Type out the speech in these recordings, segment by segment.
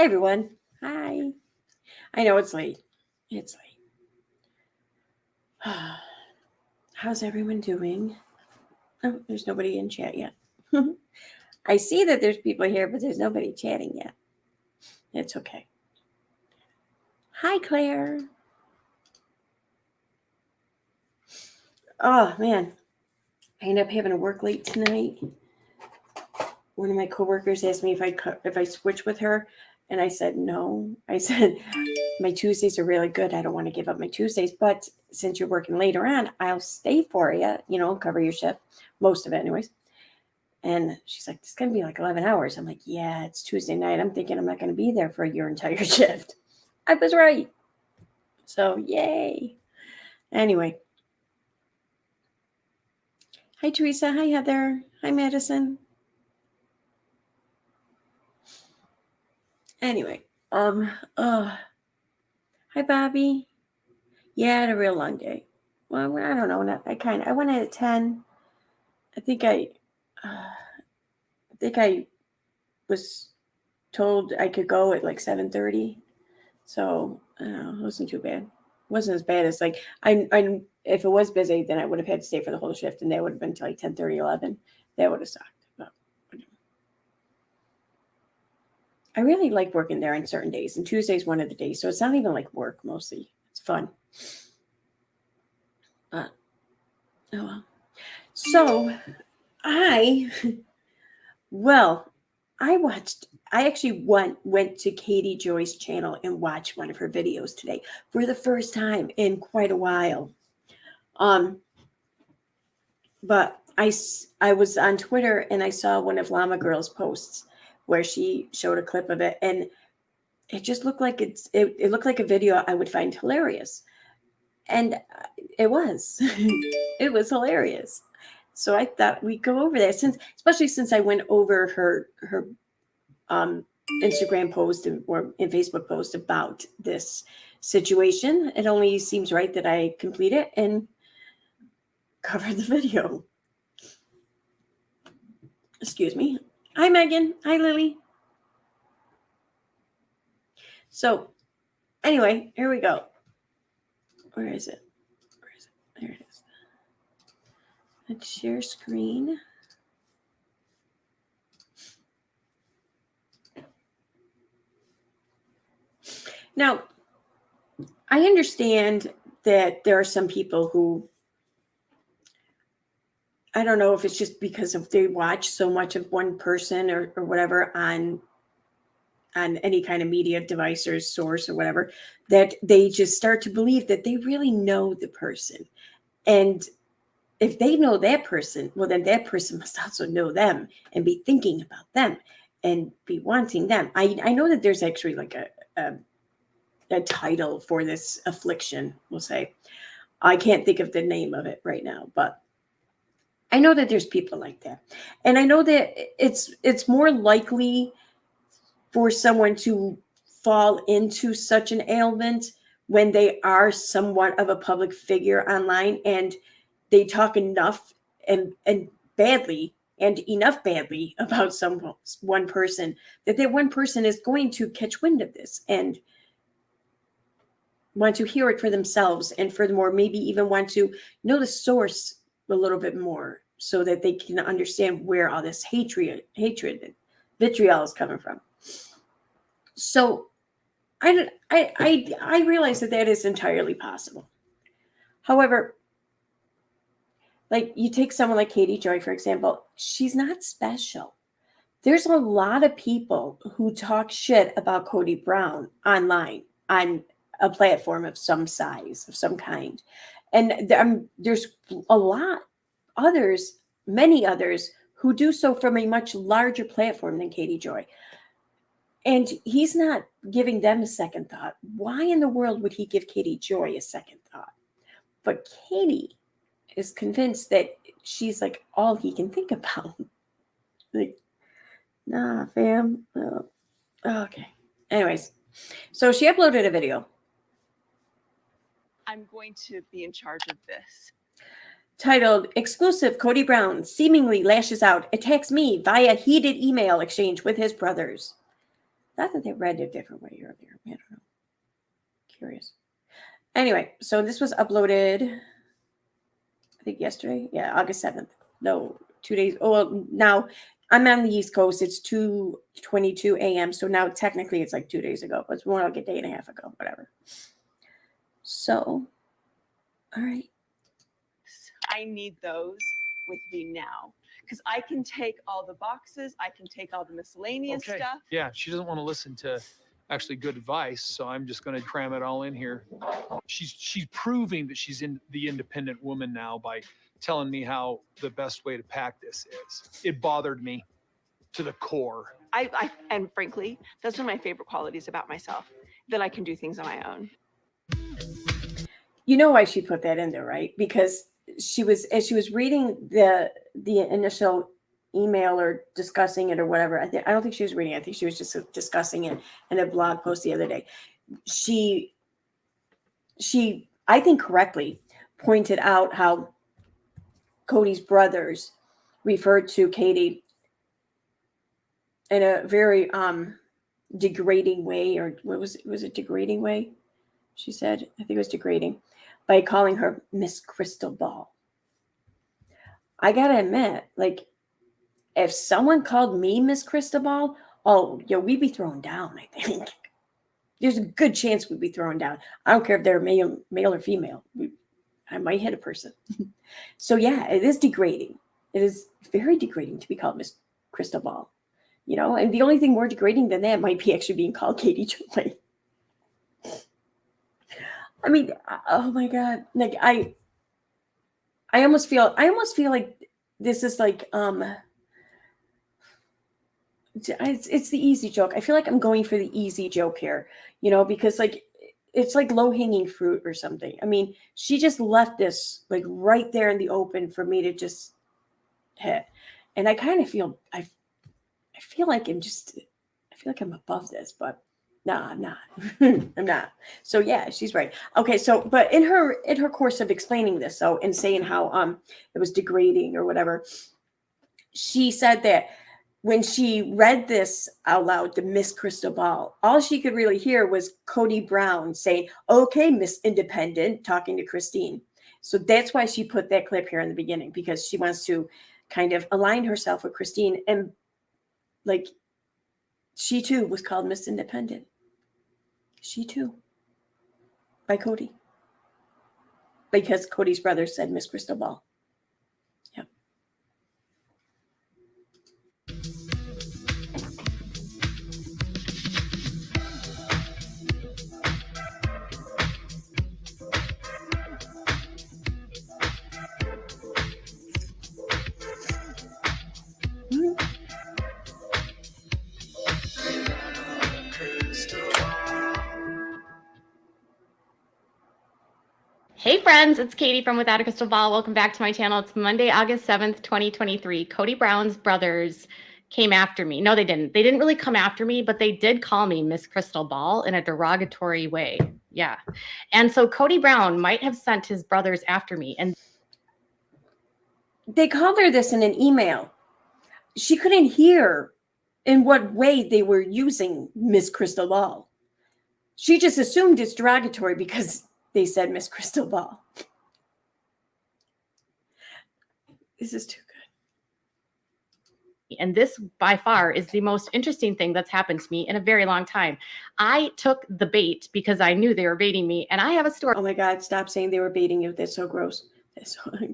Hey everyone. Hi. I know it's late. It's late. How's everyone doing? Oh, there's nobody in chat yet. I see that there's people here, but there's nobody chatting yet. It's okay. Hi, Claire. Oh, man. I ended up having to work late tonight. One of my coworkers asked me if I switch with her, and I said no. I said, my Tuesdays are really good. I don't want to give up my Tuesdays, but since you're working later on, I'll stay for you, cover your shift, most of it anyways. And she's like, it's going to be like 11 hours. I'm like, yeah, it's Tuesday night. I'm thinking I'm not going to be there for your entire shift. I was right. So, yay. Anyway. Hi, Teresa. Hi, Heather. Hi, Madison. Anyway. Hi, Bobby. Yeah, I had a real long day. Well, I don't know. I went in at 10. I think I was told I could go at like 7:30. So, I don't know, it wasn't too bad. It wasn't as bad as like, I if it was busy, then I would have had to stay for the whole shift, and that would have been until like 10:30, 11. That would have sucked. But I really like working there on certain days, and Tuesday's one of the days, so it's not even like work mostly. It's fun. Oh well. So, I actually went to Katie Joy's channel and watched one of her videos today for the first time in quite a while. But I was on Twitter and I saw one of Llama Girl's posts where she showed a clip of it, and it just looked like it looked like a video I would find hilarious. And it was. It was hilarious. So I thought we'd go over that, especially since I went over her Instagram post or in Facebook post about this situation. It only seems right that I complete it and cover the video. Excuse me. Hi, Megan. Hi, Lily. So anyway, here we go. Where is it? There it is. Let's share screen. Now, I understand that there are some people who, I don't know if it's just because of they watch so much of one person or whatever on any kind of media device or source or whatever, that they just start to believe that they really know the person. And if they know that person, well, then that person must also know them and be thinking about them and be wanting them. I know that there's actually like a title for this affliction, we'll say. I can't think of the name of it right now, but I know that there's people like that. And I know that it's more likely for someone to fall into such an ailment when they are somewhat of a public figure online and they talk enough and badly and enough badly about one person that one person is going to catch wind of this and want to hear it for themselves, and furthermore, maybe even want to know the source a little bit more so that they can understand where all this hatred and vitriol is coming from. So I realize that is entirely possible. However, like you take someone like Katie Joy, for example, she's not special. There's a lot of people who talk shit about Kody Brown online on a platform of some size, of some kind. And there's a lot others, many others, who do so from a much larger platform than Katie Joy. And he's not giving them a second thought. Why in the world would he give Katie Joy a second thought? But Katie is convinced that she's like all he can think about. Like, nah, fam. Oh, okay. Anyways, so she uploaded a video. I'm going to be in charge of this. Titled, Exclusive Kody Brown Seemingly Lashes Out, Attacks Me Via Heated Email Exchange with His Brothers. Not that they read a different way earlier. I don't know. Curious. Anyway, so this was uploaded, I think yesterday. Yeah, August 7th. No, 2 days. Oh, well, now I'm on the East Coast. It's 2:22 a.m. So now technically it's like 2 days ago, but it's more like a day and a half ago, whatever. So, all right. I need those with me now because I can take all the boxes. I can take all the miscellaneous stuff. Yeah, she doesn't want to listen to actually good advice, so I'm just going to cram it all in here. She's proving that she's the independent woman now by telling me how the best way to pack this is. It bothered me to the core. And frankly, that's one of my favorite qualities about myself, that I can do things on my own. You know why she put that in there, right? Because as she was reading the initial email or discussing it or whatever. I don't think she was reading it. I think she was just discussing it in a blog post the other day. She I think correctly pointed out how Kody's brothers referred to Kody in a very degrading way, or what was it degrading way? She said, I think it was degrading, by calling her Miss Crystal Ball. I gotta admit, like, if someone called me Miss Crystal Ball, we'd be thrown down, I think. There's a good chance we'd be thrown down. I don't care if they're male or female. I might hit a person. So yeah, it is degrading. It is very degrading to be called Miss Crystal Ball. You know, and the only thing more degrading than that might be actually being called Katie Joy. I mean, oh my God. Like I almost feel like this is like it's the easy joke. I feel like I'm going for the easy joke here, you know, because like it's like low-hanging fruit or something. I mean, she just left this like right there in the open for me to just hit. And I kind of feel I feel like I'm above this, but no, I'm not. I'm not. So yeah, she's right. Okay, so but in her course of explaining this, so and saying how it was degrading or whatever, she said that when she read this out loud, the Miss Crystal Ball, all she could really hear was Kody Brown saying, "Okay, Miss Independent," talking to Christine. So that's why she put that clip here in the beginning, because she wants to kind of align herself with Christine, and like she too was called Miss Independent. She too, by Kody, because Kody's brother said Miss Crystal Ball. Yep. Hey friends, it's Katie from Without a Crystal Ball. Welcome back to my channel. It's Monday, August 7th, 2023. Kody Brown's brothers came after me. No, they didn't. They didn't really come after me, but they did call me Miss Crystal Ball in a derogatory way. Yeah. And so Kody Brown might have sent his brothers after me. And they called her this in an email. She couldn't hear in what way they were using Miss Crystal Ball. She just assumed it's derogatory because they said Miss Crystal Ball. This is too good. And this by far is the most interesting thing that's happened to me in a very long time. I took the bait because I knew they were baiting me, and I have a story. Oh my God, stop saying they were baiting you. That's so gross.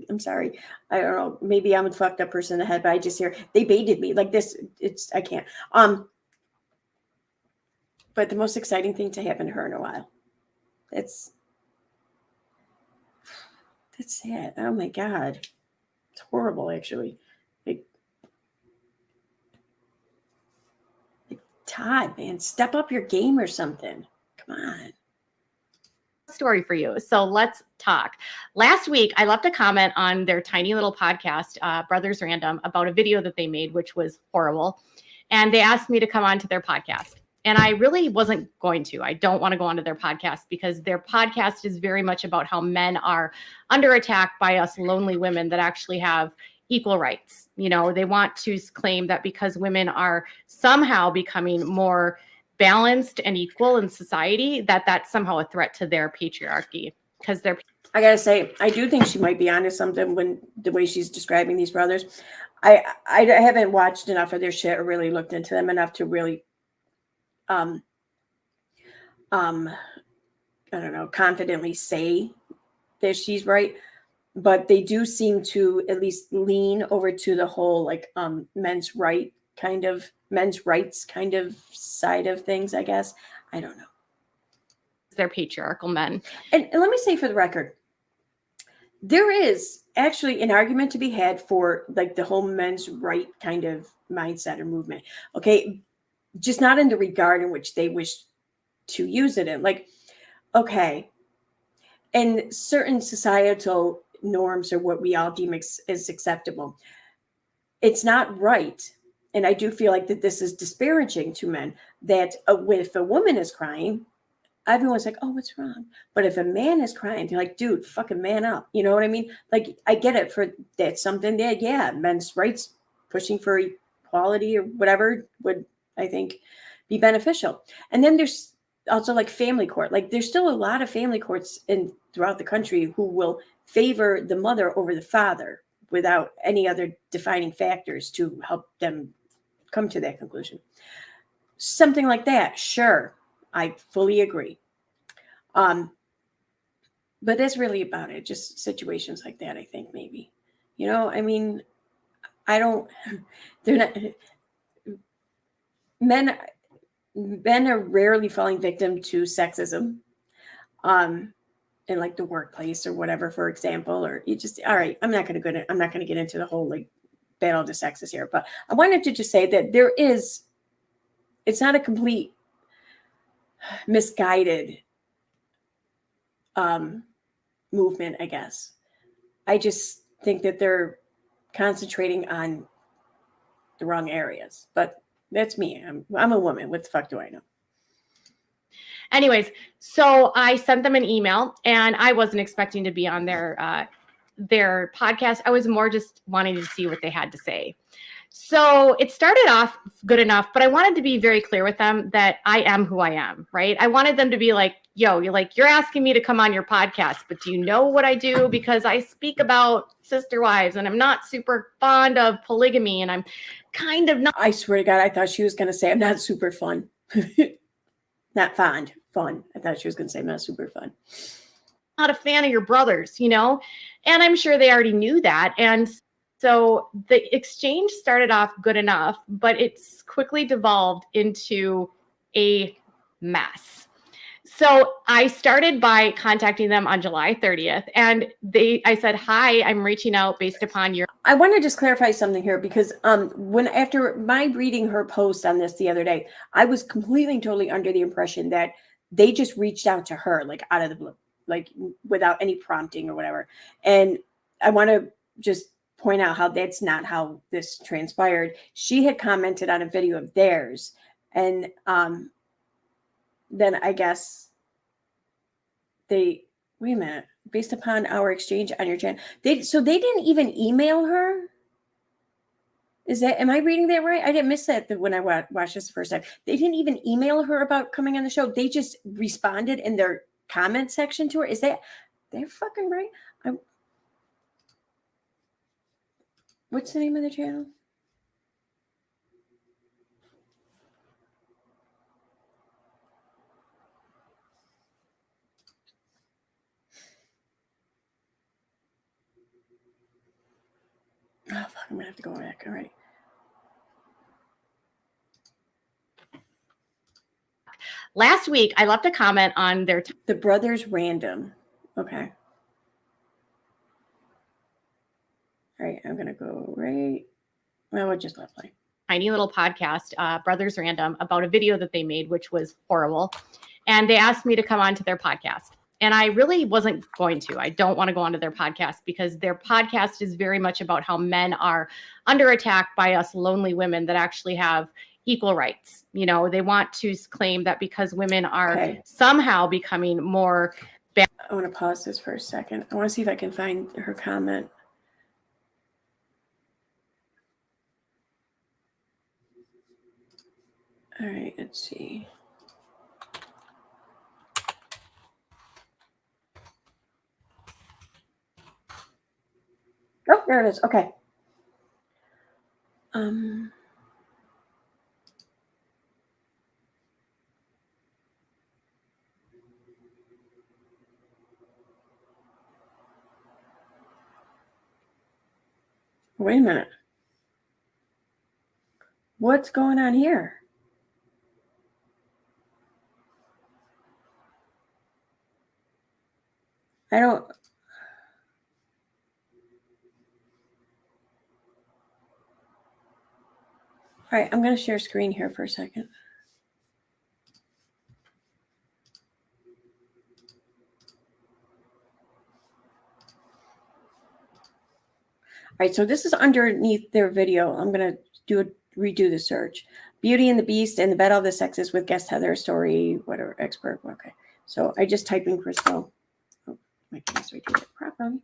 I'm sorry. I don't know. Maybe I'm a fucked up person in the head, but I just hear they baited me like this. I can't. But the most exciting thing to happen to her in a while. That's sad. Oh my God. It's horrible, actually. Like Todd, man, step up your game or something. Come on. Story for you. So let's talk. Last week, I left a comment on their tiny little podcast, Brothers Random, about a video that they made, which was horrible. And they asked me to come on to their podcast. And I really wasn't going to. I don't want to go onto their podcast because their podcast is very much about how men are under attack by us lonely women that actually have equal rights. You know, they want to claim that because women are somehow becoming more balanced and equal in society, that that's somehow a threat to their patriarchy, because they're I gotta say, I do think she might be onto something when the way she's describing these brothers. I haven't watched enough of their shit or really looked into them enough to really I don't know, confidently say that she's right. But they do seem to at least lean over to the whole like men's rights kind of side of things, I guess. I don't know. they're patriarchal men. And let me say for the record, there is actually an argument to be had for like the whole men's right kind of mindset or movement. Okay. Just not in the regard in which they wish to use it in. Like, okay, and certain societal norms are what we all deem as acceptable. It's not right. And I do feel like that this is disparaging to men, that if a woman is crying, everyone's like, oh, what's wrong? But if a man is crying, they're like, dude, fucking man up. You know what I mean? Like, I get it for that's something that, yeah, men's rights, pushing for equality or whatever would, I think, be beneficial. And then there's also like family court. Like there's still a lot of family courts throughout the country who will favor the mother over the father without any other defining factors to help them come to that conclusion. Something like that, sure, I fully agree. But that's really about it. Just situations like that, I think, maybe. You know, I mean, they're not, men are rarely falling victim to sexism in like the workplace or whatever, for example, or you just, all right, I'm not going to get into the whole like battle of the sexes here, but I wanted to just say that it's not a complete misguided movement, I guess. I just think that they're concentrating on the wrong areas, but that's me. I'm a woman. What the fuck do I know? Anyways, so I sent them an email, and I wasn't expecting to be on their podcast. I was more just wanting to see what they had to say. So it started off good enough, but I wanted to be very clear with them that I am who I am, right? I wanted them to be like, yo, you're asking me to come on your podcast, but do you know what I do? Because I speak about sister wives, and I'm not super fond of polygamy, and I'm kind of not. I swear to God, I thought she was going to say I'm not super fun. Not fond, fun. I thought she was going to say I'm not super fun. Not a fan of your brothers, and I'm sure they already knew that. And so the exchange started off good enough, but it's quickly devolved into a mess. So I started by contacting them on July 30th, and I said, hi, I'm reaching out based upon your. I want to just clarify something here, because after my reading her post on this the other day, I was completely and totally under the impression that they just reached out to her like out of the blue, like without any prompting or whatever. And I want to just point out how that's not how this transpired. She had commented on a video of theirs, and then I guess wait a minute, based upon our exchange on your channel, they didn't even email her. Am I reading that right? I didn't miss that when I watched this the first time. They didn't even email her about coming on the show. They just responded in their comment section to her. They're fucking right? What's the name of the channel? Oh, fuck, I'm going to have to go back. All right. Last week, I left a comment on their. The Brothers Random. Okay. All right. I'm going to go right. Well, it just left play. Tiny little podcast, Brothers Random, about a video that they made, which was horrible. And they asked me to come on to their podcast. And I really wasn't going to. I don't want to go onto their podcast, because their podcast is very much about how men are under attack by us lonely women that actually have equal rights. They want to claim that because women are somehow becoming more. I want to pause this for a second. I want to see if I can find her comment. All right, let's see. there it is. Okay. Wait a minute. What's going on here? I don't. All right, I'm going to share screen here for a second. All right, so this is underneath their video. I'm going to redo the search. Beauty and the Beast and the Battle of the Sexes with guest Heather, story, whatever, expert. Okay, so I just type in Crystal. Oh, my goodness, we do it properly.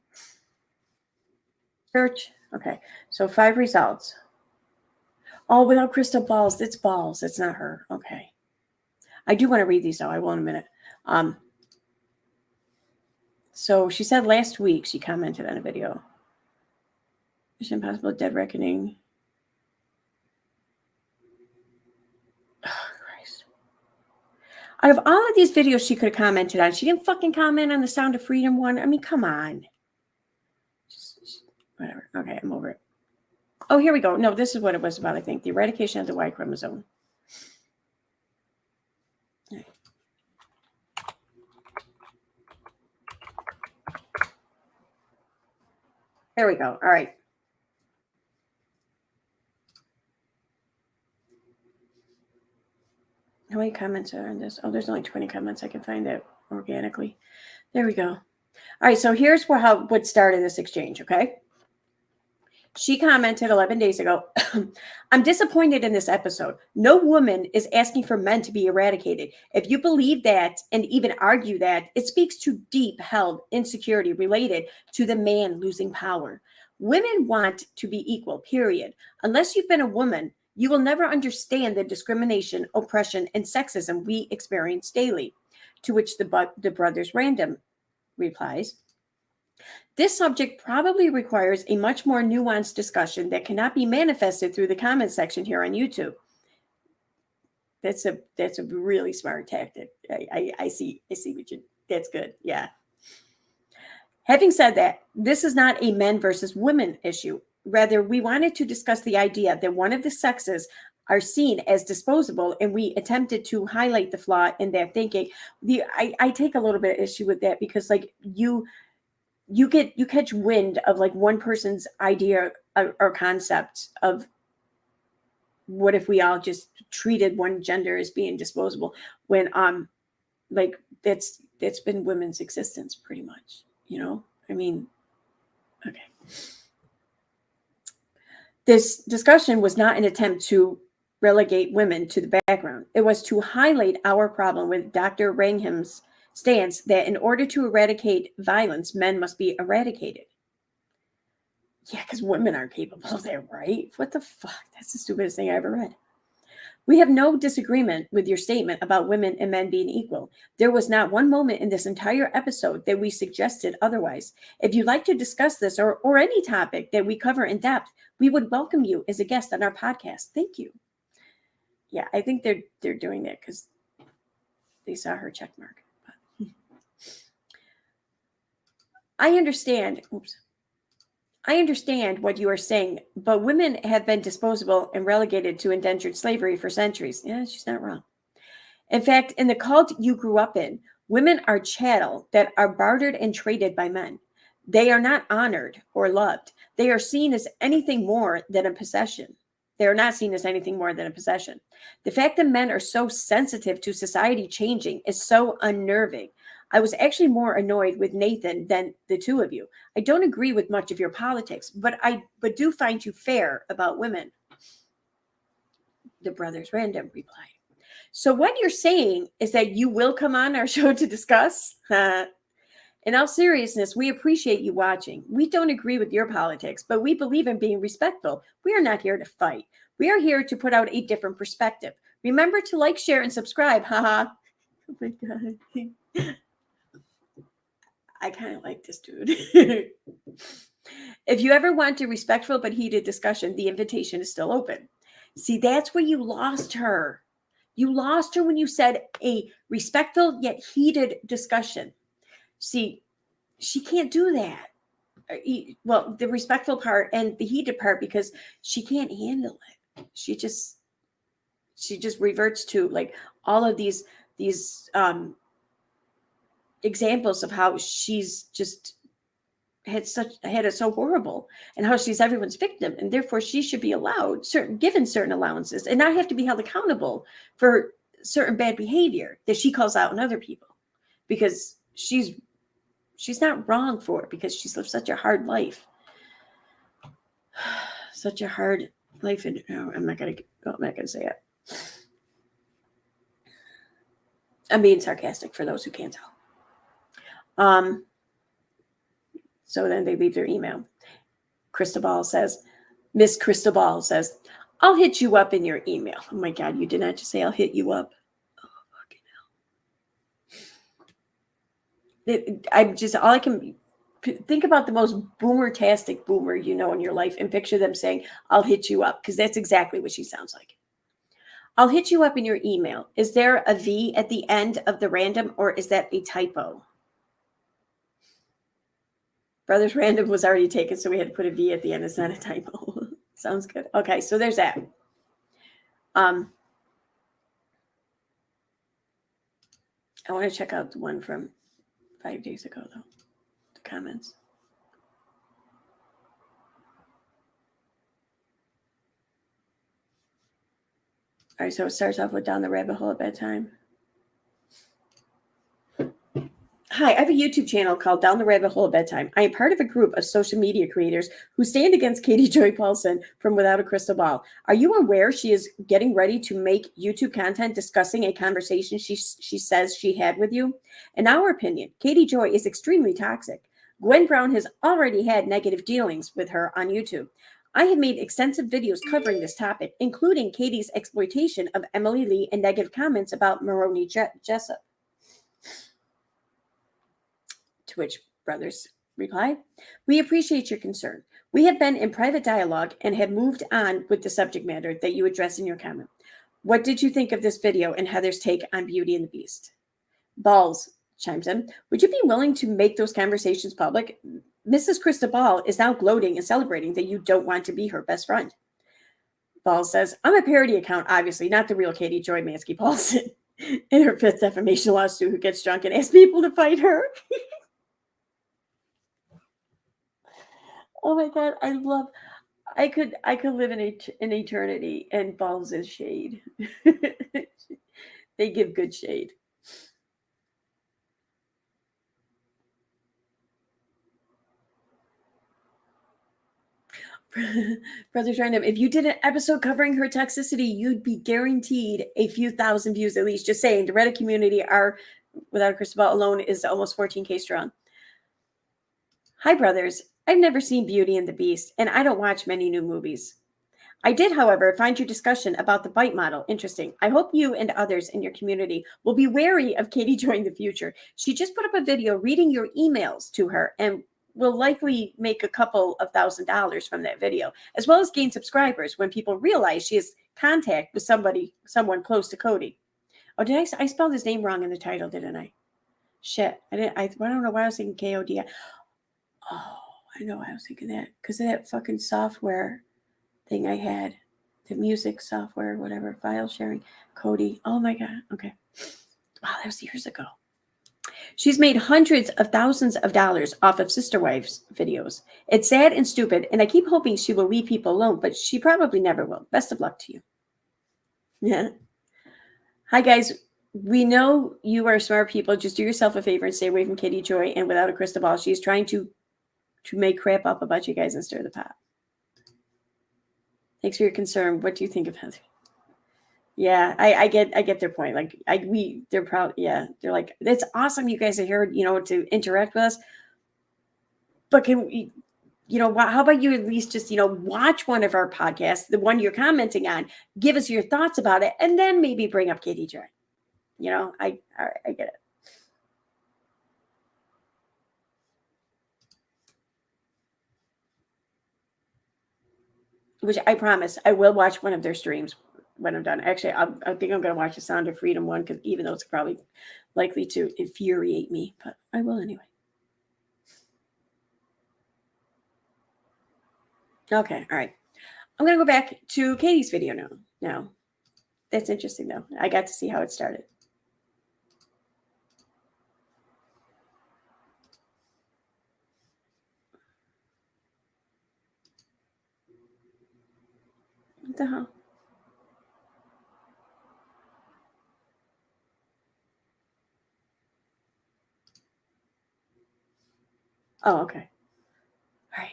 Search. Okay, so 5 results. Oh, without crystal balls. It's balls. It's not her. Okay. I do want to read these, though. I will in a minute. So she said last week, she commented on a video. Mission Impossible, Dead Reckoning. Oh, Christ. Out of all of these videos she could have commented on, she didn't fucking comment on the Sound of Freedom one. I mean, come on. Just whatever. Okay, I'm over it. Oh, here we go. No, this is what it was about, I think. The eradication of the Y chromosome. Right. There we go. All right. How many comments are on this? Oh, there's only 20 comments. I can find that organically. There we go. All right, so here's what started this exchange, okay? She commented 11 days ago, I'm disappointed in this episode. No woman is asking for men to be eradicated. If you believe that and even argue that, it speaks to deep-held insecurity related to the man losing power. Women want to be equal, period. Unless you've been a woman, you will never understand the discrimination, oppression, and sexism we experience daily. To which the brothers random replies, this subject probably requires a much more nuanced discussion that cannot be manifested through the comment section here on YouTube. That's a really smart tactic. I see what you. That's good. Yeah. Having said that, this is not a men versus women issue. Rather, we wanted to discuss the idea that one of the sexes are seen as disposable, and we attempted to highlight the flaw in that thinking. I take a little bit of issue with that because, like, you catch wind of like one person's idea or concept of what if we all just treated one gender as being disposable when like that's been women's existence pretty much, you know? I mean, okay. This discussion was not an attempt to relegate women to the background. It was to highlight our problem with Dr. Wrangham's stance that in order to eradicate violence, men must be eradicated. Yeah, because women aren't capable of that, right? What the fuck? That's the stupidest thing I ever read. We have no disagreement with your statement about women and men being equal. There was not one moment in this entire episode that we suggested otherwise. If you'd like to discuss this or any topic that we cover in depth, we would welcome you as a guest on our podcast. Thank you. Yeah, I think they're doing that because they saw her check mark. I understand. Oops. I understand what you are saying, but women have been disposable and relegated to indentured slavery for centuries. Yeah, she's not wrong. In fact, in the cult you grew up in, women are chattel that are bartered and traded by men. They are not honored or loved. They are seen as anything more than a possession. They are not seen as anything more than a possession. The fact that men are so sensitive to society changing is so unnerving. I was actually more annoyed with Nathan than the two of you. I don't agree with much of your politics, but do find you fair about women. The brothers random replied. So what you're saying is that you will come on our show to discuss? In all seriousness, we appreciate you watching. We don't agree with your politics, but we believe in being respectful. We are not here to fight. We are here to put out a different perspective. Remember to like, share, and subscribe. Haha. Oh my God. I kind of like this dude. If you ever want a respectful but heated discussion, the invitation is still open. See, that's where you lost her. You lost her when you said a respectful yet heated discussion. See, she can't do that. Well, the respectful part and the heated part, because she can't handle it. She just reverts to like all of these examples of how she's just had it so horrible, and how she's everyone's victim, and therefore she should be allowed given certain allowances and not have to be held accountable for certain bad behavior that she calls out in other people, because she's not wrong for it, because she's lived such a hard life. Such a hard life. And no, I'm not gonna say it. I'm being sarcastic for those who can't tell. So then they leave their email. Miss Cristobal says, I'll hit you up in your email. Oh my God, you did not just say I'll hit you up. Oh, fucking hell. All I can think about the most boomer-tastic boomer you know in your life and picture them saying, I'll hit you up, because that's exactly what she sounds like. I'll hit you up in your email. Is there a V at the end of the random, or is that a typo? Brothers Random was already taken, so we had to put a V at the end. It's not a typo. Sounds good. Okay, so there's that. I want to check out the one from 5 days ago, though. The comments. All right, so it starts off with Down the Rabbit Hole at Bedtime. Hi, I have a YouTube channel called Down the Rabbit Hole at Bedtime. I am part of a group of social media creators who stand against Kody Joy Paulson from Without a Crystal Ball. Are you aware she is getting ready to make YouTube content discussing a conversation she says she had with you? In our opinion, Kody Joy is extremely toxic. Gwen Brown has already had negative dealings with her on YouTube. I have made extensive videos covering this topic, including Kody's exploitation of Emily Lee and negative comments about Maroney Jessup. To which brothers replied, we appreciate your concern. We have been in private dialogue and have moved on with the subject matter that you address in your comment. What did you think of this video and Heather's take on Beauty and the Beast? Balls chimes in. Would you be willing to make those conversations public? Mrs. Cristobal is now gloating and celebrating that you don't want to be her best friend. Balls says, I'm a parody account, obviously, not the real Kody Joy Mansky Paulson. In her 5th defamation lawsuit, who gets drunk and asks people to fight her. Oh my God, I could live in eternity and Balls is shade. They give good shade. Brothers Random, if you did an episode covering her toxicity, you'd be guaranteed a few thousand views at least. Just saying, the Reddit community Without a Crystal Ball alone is almost 14K strong. Hi, brothers. I've never seen Beauty and the Beast, and I don't watch many new movies. I did, however, find your discussion about the bite model interesting. I hope you and others in your community will be wary of Kody Joy in the future. She just put up a video reading your emails to her and will likely make a couple of $1,000s from that video, as well as gain subscribers when people realize she has contact with someone close to Kody. Oh, did I spelled his name wrong in the title, didn't I? Shit. I don't know why I was thinking Kody. Oh, I know why I was thinking that. Because of that fucking software thing I had. The music software, whatever, file sharing. Kody. Oh my God. Okay. Wow, that was years ago. She's made hundreds of thousands of dollars off of Sister Wives videos. It's sad and stupid, and I keep hoping she will leave people alone, but she probably never will. Best of luck to you. Yeah. Hi, guys. We know you are smart people. Just do yourself a favor and stay away from Kody Joy and Without a Crystal Ball. She's trying to make crap up about you guys and stir the pot. Thanks for your concern. What do you think of Heather? Yeah, I get their point. Like they're proud. Yeah, they're like, it's awesome you guys are here, to interact with us. But can we, how about you at least just, watch one of our podcasts, the one you're commenting on, give us your thoughts about it, and then maybe bring up Kody Joy. I get it. which I promise I will watch one of their streams when I'm done. Actually, I think I'm going to watch the Sound of Freedom one, because even though it's probably likely to infuriate me, but I will anyway. Okay, all right. I'm going to go back to Katie's video now. That's interesting, though. I got to see how it started. What the hell? Oh, okay. All right.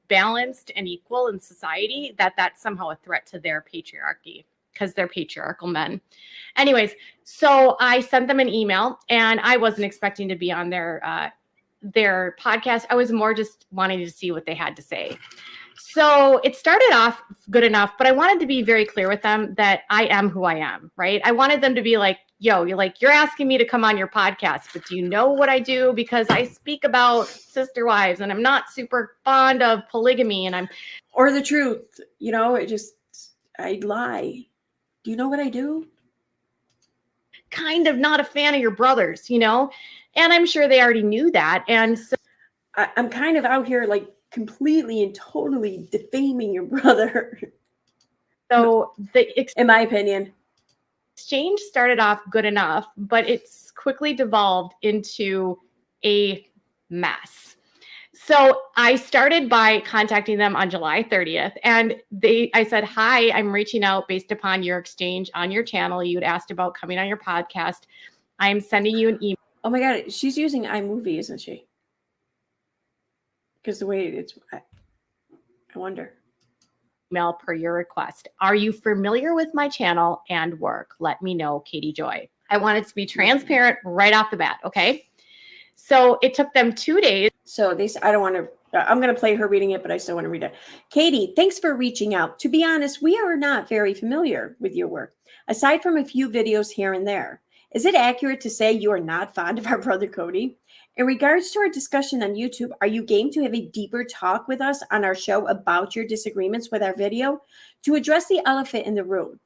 Balanced and equal in society, that's somehow a threat to their patriarchy because they're patriarchal men. Anyways, so I sent them an email, and I wasn't expecting to be on their podcast. I was more just wanting to see what they had to say. So it started off good enough, but I wanted to be very clear with them that I am who I am, right? I wanted them to be like, yo, you're asking me to come on your podcast, but do you know what I do? Because I speak about sister wives, and I'm not super fond of polygamy, and or the truth, I'd lie. Do you know what I do? kind of not a fan of your brothers, and I'm sure they already knew that. And so I'm kind of out here like completely and totally defaming your brother. So in my opinion, exchange started off good enough, but it's quickly devolved into a mess. So I started by contacting them on July 30th, and I said, hi, I'm reaching out based upon your exchange on your channel. You'd asked about coming on your podcast. I'm sending you an email. Oh my God, she's using iMovie, isn't she? Because the way it's, I wonder. Email per your request. Are you familiar with my channel and work? Let me know, Katie Joy. I wanted to be transparent right off the bat, okay? So it took them 2 days. So I don't want to, I'm going to play her reading it, but I still want to read it. Katie, thanks for reaching out. To be honest, we are not very familiar with your work, aside from a few videos here and there. Is it accurate to say you are not fond of our brother Kody? In regards to our discussion on YouTube, are you game to have a deeper talk with us on our show about your disagreements with our video to address the elephant in the room?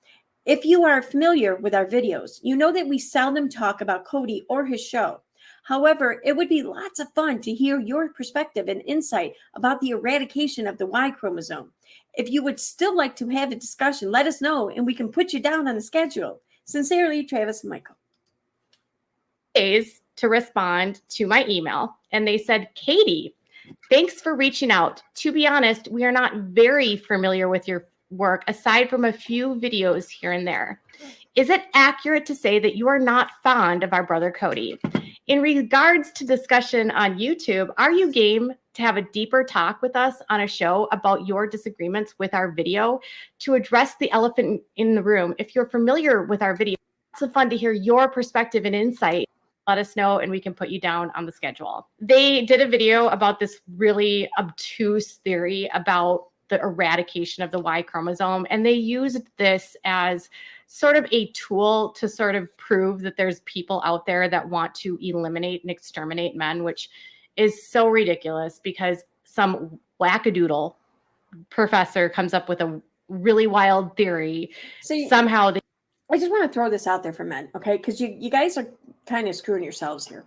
If you are familiar with our videos, you know that we seldom talk about Kody or his show. However, it would be lots of fun to hear your perspective and insight about the eradication of the Y chromosome. If you would still like to have a discussion, let us know and we can put you down on the schedule. Sincerely, Travis and Michael. Days to respond to my email, and they said, Katie, thanks for reaching out. To be honest, we are not very familiar with your work aside from a few videos here and there. Is it accurate to say that you are not fond of our brother Kody? In regards to discussion on YouTube, are you game to have a deeper talk with us on a show about your disagreements with our video to address the elephant in the room? If you're familiar with our video, it's so fun to hear your perspective and insight. Let us know and we can put you down on the schedule. They did a video about this really obtuse theory about the eradication of the Y chromosome, and they used this as sort of a tool to sort of prove that there's people out there that want to eliminate and exterminate men, which is so ridiculous because some wackadoodle professor comes up with a really wild theory. Somehow I just want to throw this out there for men, okay? Because you guys are kind of screwing yourselves here.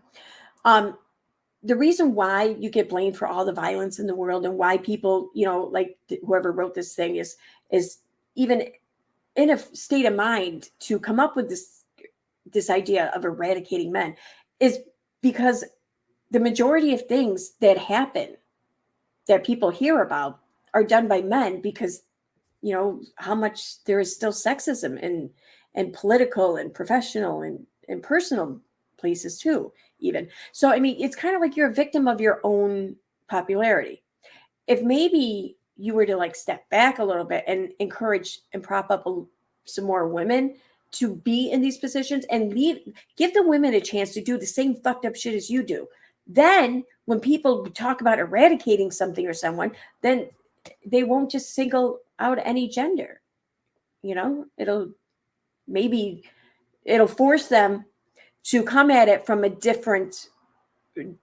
The reason why you get blamed for all the violence in the world and why people, like whoever wrote this thing is even in a state of mind to come up with this idea of eradicating men is because the majority of things that happen that people hear about are done by men because, how much there is still sexism in political and professional and personal places too, even. So, I mean, it's kind of like you're a victim of your own popularity. If maybe you were to like step back a little bit and encourage and prop up some more women to be in these positions and give the women a chance to do the same fucked up shit as you do. Then when people talk about eradicating something or someone, then they won't just single out any gender. It'll force them to come at it from a different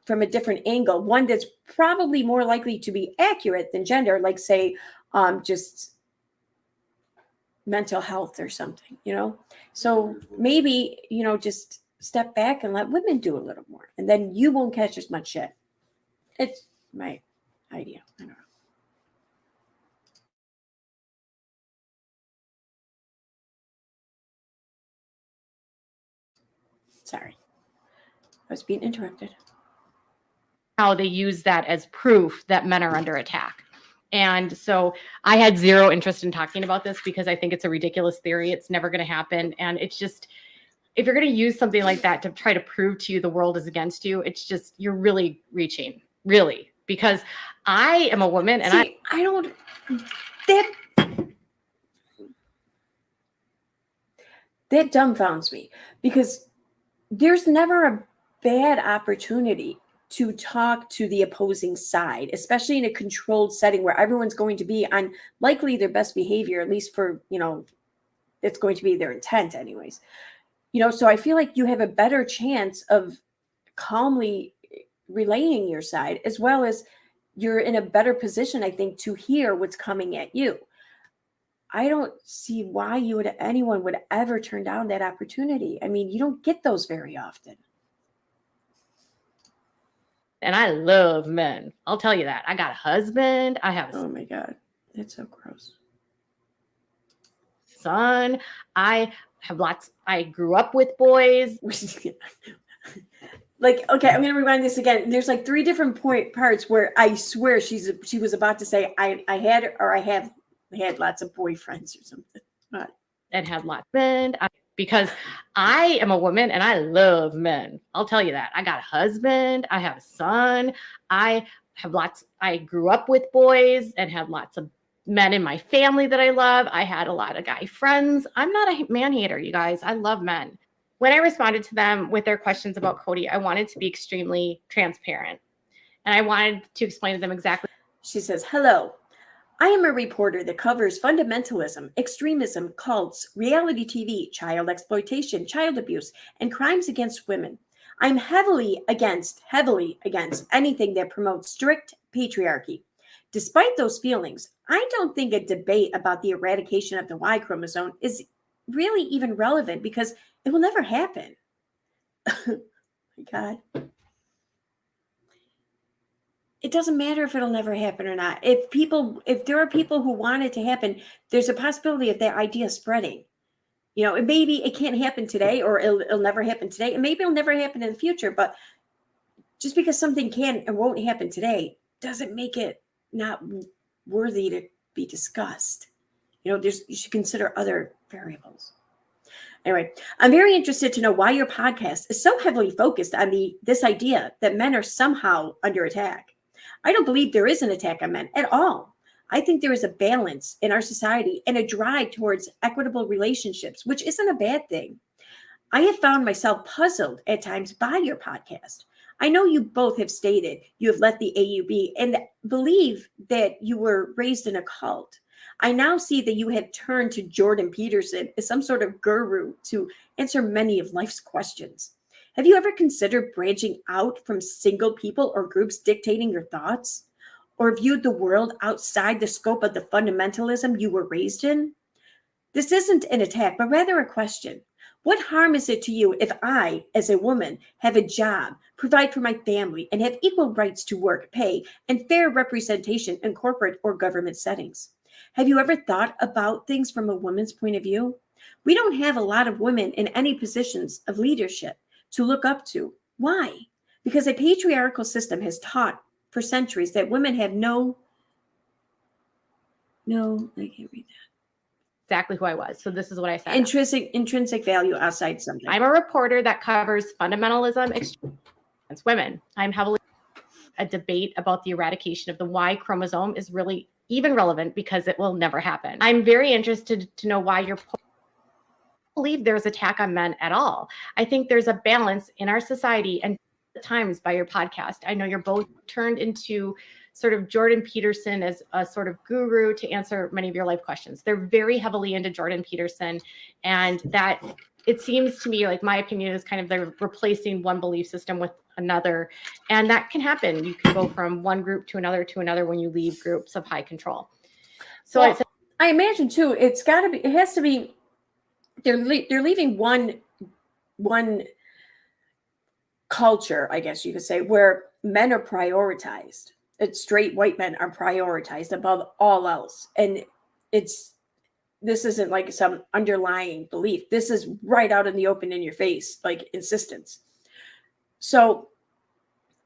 from a different angle, one that's probably more likely to be accurate than gender, like say, just mental health or something, you know? So maybe, you know, just step back and let women do a little more, and then you won't catch as much shit. It's my idea. I don't know. Sorry. I was being interrupted. How they use that as proof that men are under attack. And so I had zero interest in talking about this because I think it's a ridiculous theory. It's never going to happen. And it's just, if you're going to use something like that to try to prove to you the world is against you, it's just, you're really reaching, really, because I am a woman and I don't, that dumbfounds me, because there's never a bad opportunity to talk to the opposing side, especially in a controlled setting where everyone's going to be on likely their best behavior, at least for, you know, it's going to be their intent anyways. You know, so I feel like you have a better chance of calmly relaying your side, as well as you're in a better position, I think, to hear what's coming at you. I don't see why anyone would ever turn down that opportunity. I mean, you don't get those very often. and I love men. I'll tell you that. I got a husband. I have a Oh my God. That's so gross. son. I grew up with boys. Like, okay, I'm gonna rewind this again. There's like 3 different parts where I swear she was about to say I have had lots of boyfriends or something. And have lots of men. Because I am a woman and I love men. I'll tell you that. I got a husband. I have a son. I grew up with boys and had lots of men in my family that I love. I had a lot of guy friends. I'm not a man hater, you guys. I love men. When I responded to them with their questions about Kody, I wanted to be extremely transparent. And I wanted to explain to them exactly. She says, hello. I am a reporter that covers fundamentalism, extremism, cults, reality TV, child exploitation, child abuse, and crimes against women. I'm heavily against anything that promotes strict patriarchy. Despite those feelings, I don't think a debate about the eradication of the Y chromosome is really even relevant, because it will never happen. Oh my God. It doesn't matter if it'll never happen or not. If there are people who want it to happen, there's a possibility of that idea spreading. You know, maybe it can't happen today, or it'll never happen today, and maybe it'll never happen in the future. But just because something can and won't happen today doesn't make it not worthy to be discussed. You know, you should consider other variables. Anyway, I'm very interested to know why your podcast is so heavily focused on this idea that men are somehow under attack. I don't believe there is an attack on men at all. I think there is a balance in our society and a drive towards equitable relationships, which isn't a bad thing. I have found myself puzzled at times by your podcast. I know you both have stated you have left the AUB and believe that you were raised in a cult. I now see that you have turned to Jordan Peterson as some sort of guru to answer many of life's questions. Have you ever considered branching out from single people or groups dictating your thoughts? Or viewed the world outside the scope of the fundamentalism you were raised in? This isn't an attack, but rather a question. What harm is it to you if I, as a woman, have a job, provide for my family, and have equal rights to work, pay, and fair representation in corporate or government settings? Have you ever thought about things from a woman's point of view? We don't have a lot of women in any positions of leadership to look up to. Why? Because a patriarchal system has taught for centuries that women have no, I can't read that. Exactly who I was. So this is what I said. Intrinsic value outside something. I'm a reporter that covers fundamentalism, against women. I'm heavily a debate about the eradication of the Y chromosome is really even relevant because it will never happen. I'm very interested to know why you're believe there's attack on men at all. I think there's a balance in our society, and at times by your podcast, I know you're both turned into sort of Jordan Peterson as a sort of guru to answer many of your life questions. They're very heavily into Jordan Peterson, and that it seems to me like my opinion is kind of they're replacing one belief system with another. And that can happen. You can go from one group to another when you leave groups of high control. So well, I imagine too, it has to be, they're leaving one culture, I guess you could say, where men are prioritized. Straight white men are prioritized above all else. And this isn't like some underlying belief. This is right out in the open, in your face, like insistence. So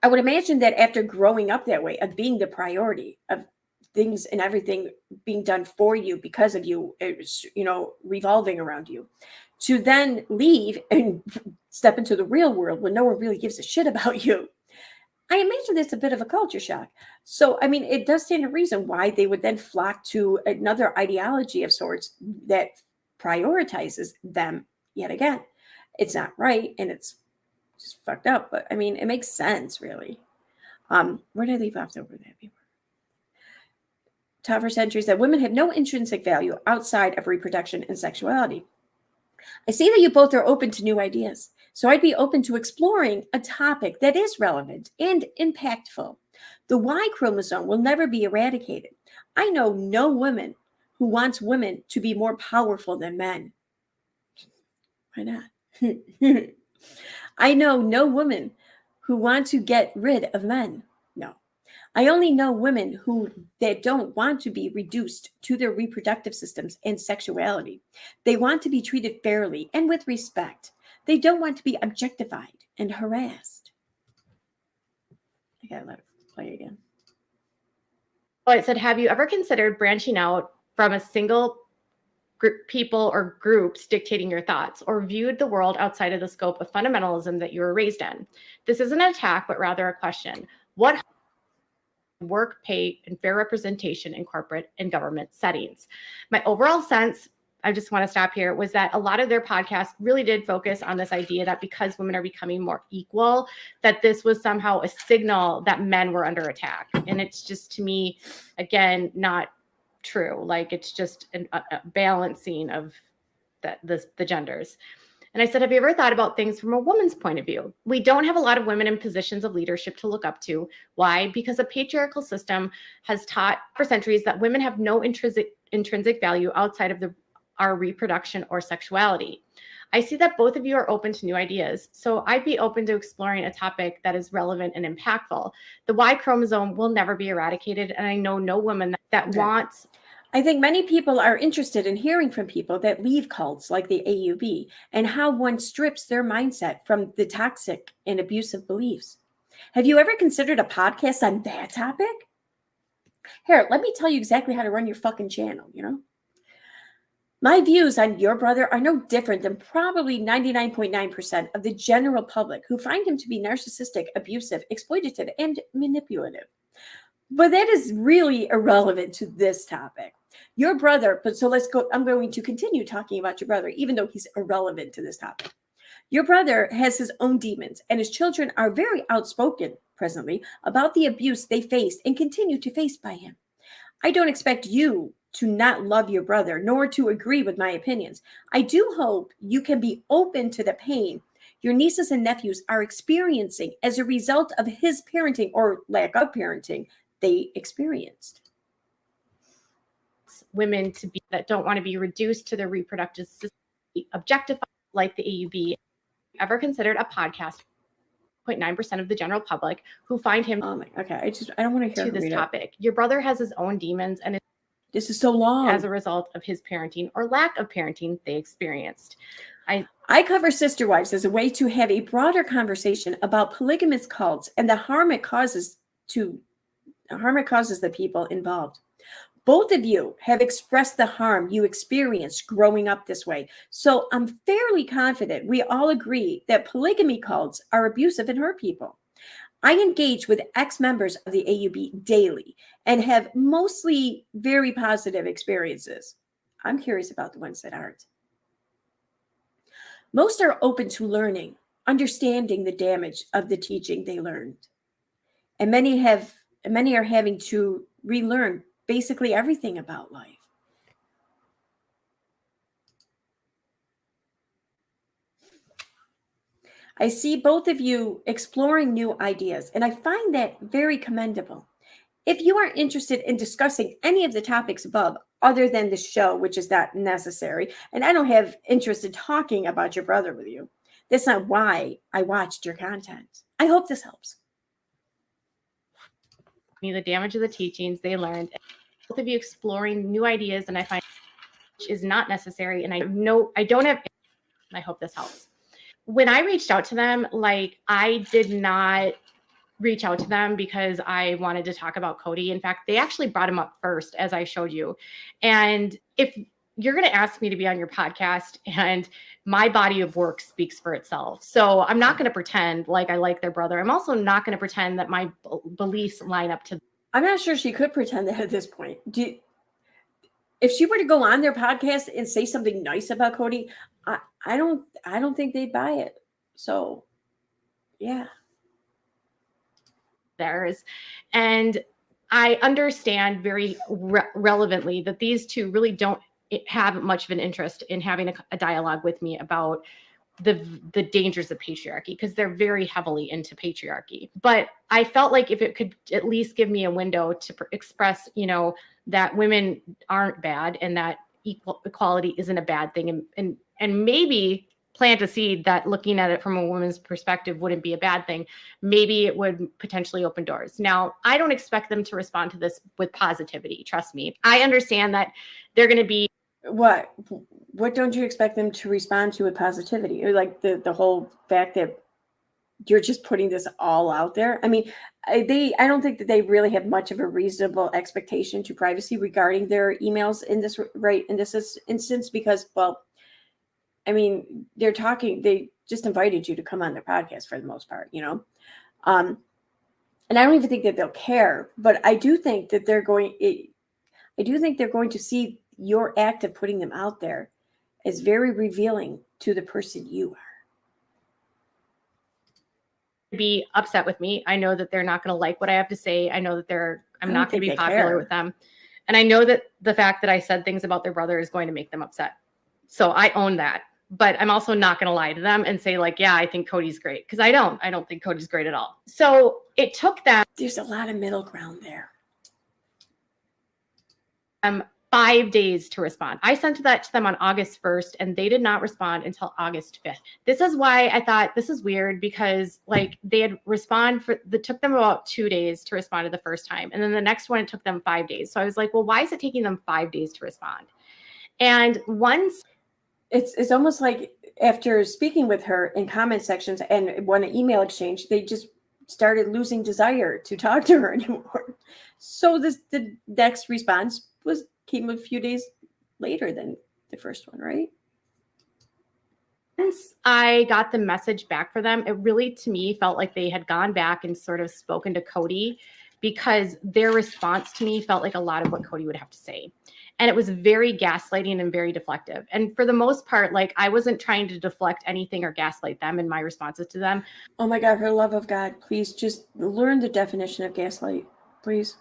I would imagine that after growing up that way, of being the priority, of things and everything being done for you because of you, it's, revolving around you, to then leave and step into the real world when no one really gives a shit about you. I imagine it's a bit of a culture shock. So, I mean, it does stand to reason why they would then flock to another ideology of sorts that prioritizes them yet again. It's not right, and it's just fucked up, but I mean, it makes sense, really. Where did I leave off over that? Taught for centuries that women have no intrinsic value outside of reproduction and sexuality. I see that you both are open to new ideas, so I'd be open to exploring a topic that is relevant and impactful. The Y chromosome will never be eradicated. I know no woman who wants women to be more powerful than men. Why not? I know no woman who want to get rid of men. No. I only know women that don't want to be reduced to their reproductive systems and sexuality. They want to be treated fairly and with respect. They don't want to be objectified and harassed. I gotta let it play again. Well, it said, have you ever considered branching out from a single people or groups dictating your thoughts, or viewed the world outside of the scope of fundamentalism that you were raised in? This isn't an attack, but rather a question. What work, pay, and fair representation in corporate and government settings? My overall sense, I just want to stop here, was that a lot of their podcasts really did focus on this idea that because women are becoming more equal, that this was somehow a signal that men were under attack. And it's just, to me, again, not true. Like, it's just a balancing of the genders. And I said, have you ever thought about things from a woman's point of view? We don't have a lot of women in positions of leadership to look up to. Why? Because a patriarchal system has taught for centuries that women have no intrinsic value outside of our reproduction or sexuality. I see that both of you are open to new ideas, so I'd be open to exploring a topic that is relevant and impactful. The Y chromosome will never be eradicated, and I know no woman that wants. I think many people are interested in hearing from people that leave cults like the AUB and how one strips their mindset from the toxic and abusive beliefs. Have you ever considered a podcast on that topic? Here, let me tell you exactly how to run your fucking channel, My views on your brother are no different than probably 99.9% of the general public who find him to be narcissistic, abusive, exploitative, and manipulative. But that is really irrelevant to this topic. Your brother, I'm going to continue talking about your brother, even though he's irrelevant to this topic. Your brother has his own demons, and his children are very outspoken presently about the abuse they faced and continue to face by him. I don't expect you to not love your brother, nor to agree with my opinions. I do hope you can be open to the pain your nieces and nephews are experiencing as a result of his parenting or lack of parenting they experienced. Women that don't want to be reduced to their reproductive system, objectified like the AUB. Ever considered a podcast? 0.9% of the general public who find him. Okay, I don't want to hear to this topic. Your brother has his own demons, and this is so long as a result of his parenting or lack of parenting they experienced. I cover sister wives as a way to have a broader conversation about polygamous cults and the harm it causes the people involved. Both of you have expressed the harm you experienced growing up this way. So I'm fairly confident we all agree that polygamy cults are abusive and hurt people. I engage with ex-members of the AUB daily and have mostly very positive experiences. I'm curious about the ones that aren't. Most are open to learning, understanding the damage of the teaching they learned. And many are having to relearn basically everything about life. I see both of you exploring new ideas, and I find that very commendable. If you are interested in discussing any of the topics above, other than the show, which is not necessary, and I don't have interest in talking about your brother with you, that's not why I watched your content. I hope this helps. The damage of the teachings they learned. Both of you exploring new ideas, and I find which is not necessary. And I don't have. I hope this helps. When I reached out to them, like I did not reach out to them because I wanted to talk about Kody. In fact, they actually brought him up first, as I showed you. And if you're going to ask me to be on your podcast, and my body of work speaks for itself. So I'm not going to pretend like I like their brother. I'm also not going to pretend that my beliefs line up to. I'm not sure she could pretend that at this point. If she were to go on their podcast and say something nice about Kody, I don't think they'd buy it. So, yeah. Theirs. And I understand very relevantly that these two really don't have much of an interest in having a dialogue with me about the dangers of patriarchy, because they're very heavily into patriarchy. But I felt like if it could at least give me a window to express, that women aren't bad and that equality isn't a bad thing, and maybe plant a seed that looking at it from a woman's perspective wouldn't be a bad thing. Maybe it would potentially open doors. Now, I don't expect them to respond to this with positivity. Trust me. I understand that they're going to be. What don't you expect them to respond to with positivity? Or like the whole fact that you're just putting this all out there. I mean, I don't think that they really have much of a reasonable expectation to privacy regarding their emails in this instance, because, well, I mean, they just invited you to come on their podcast for the most part, and I don't even think that they'll care, but I do think that they're going to see your act of putting them out there as very revealing to the person you are. Be upset with me. I know that they're not going to like what I have to say. I know that I'm not going to be popular with them. And I know that the fact that I said things about their brother is going to make them upset. So I own that. But I'm also not going to lie to them and say like, yeah, I think Kody's great. Because I don't think Kody's great at all. So it took them. There's a lot of middle ground there. 5 days to respond. I sent that to them on August 1st, and they did not respond until August 5th. This is why I thought this is weird, because like they had it took them about 2 days to respond to the first time. And then the next one, it took them 5 days. So I was like, well, why is it taking them 5 days to respond? And once it's almost like after speaking with her in comment sections and one email exchange, they just started losing desire to talk to her anymore. So the next response came a few days later than the first one, right? Once I got the message back for them, it really, to me, felt like they had gone back and sort of spoken to Kody, because their response to me felt like a lot of what Kody would have to say. And it was very gaslighting and very deflective. And for the most part, like I wasn't trying to deflect anything or gaslight them in my responses to them. Oh my God, for the love of God, please just learn the definition of gaslight, please.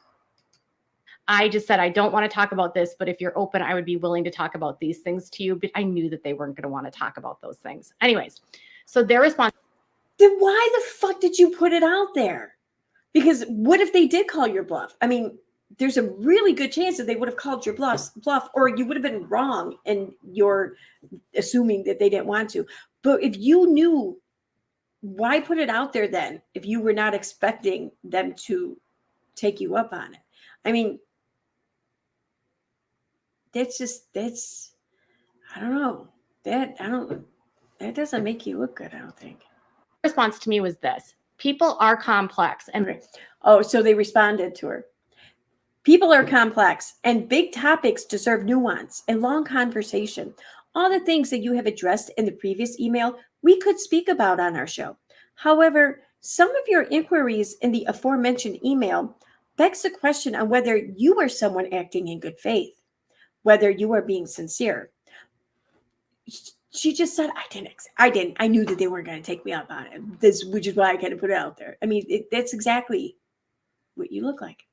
I just said, I don't want to talk about this, but if you're open, I would be willing to talk about these things to you. But I knew that they weren't going to want to talk about those things. Anyways, so their response. Then why the fuck did you put it out there? Because what if they did call your bluff? I mean, there's a really good chance that they would have called your bluff, or you would have been wrong and you're assuming that they didn't want to. But if you knew, why put it out there then if you were not expecting them to take you up on it? I mean, I don't know. That doesn't make you look good, I don't think. Response to me was this: people are complex. And okay. Oh, so they responded to her. People are complex, and big topics deserve nuance and long conversation. All the things that you have addressed in the previous email, we could speak about on our show. However, some of your inquiries in the aforementioned email begs the question on whether you are someone acting in good faith, whether you are being sincere. She just said, I didn't. I knew that they weren't going to take me up on it, which is why I kind of put it out there. I mean, that's exactly what you look like.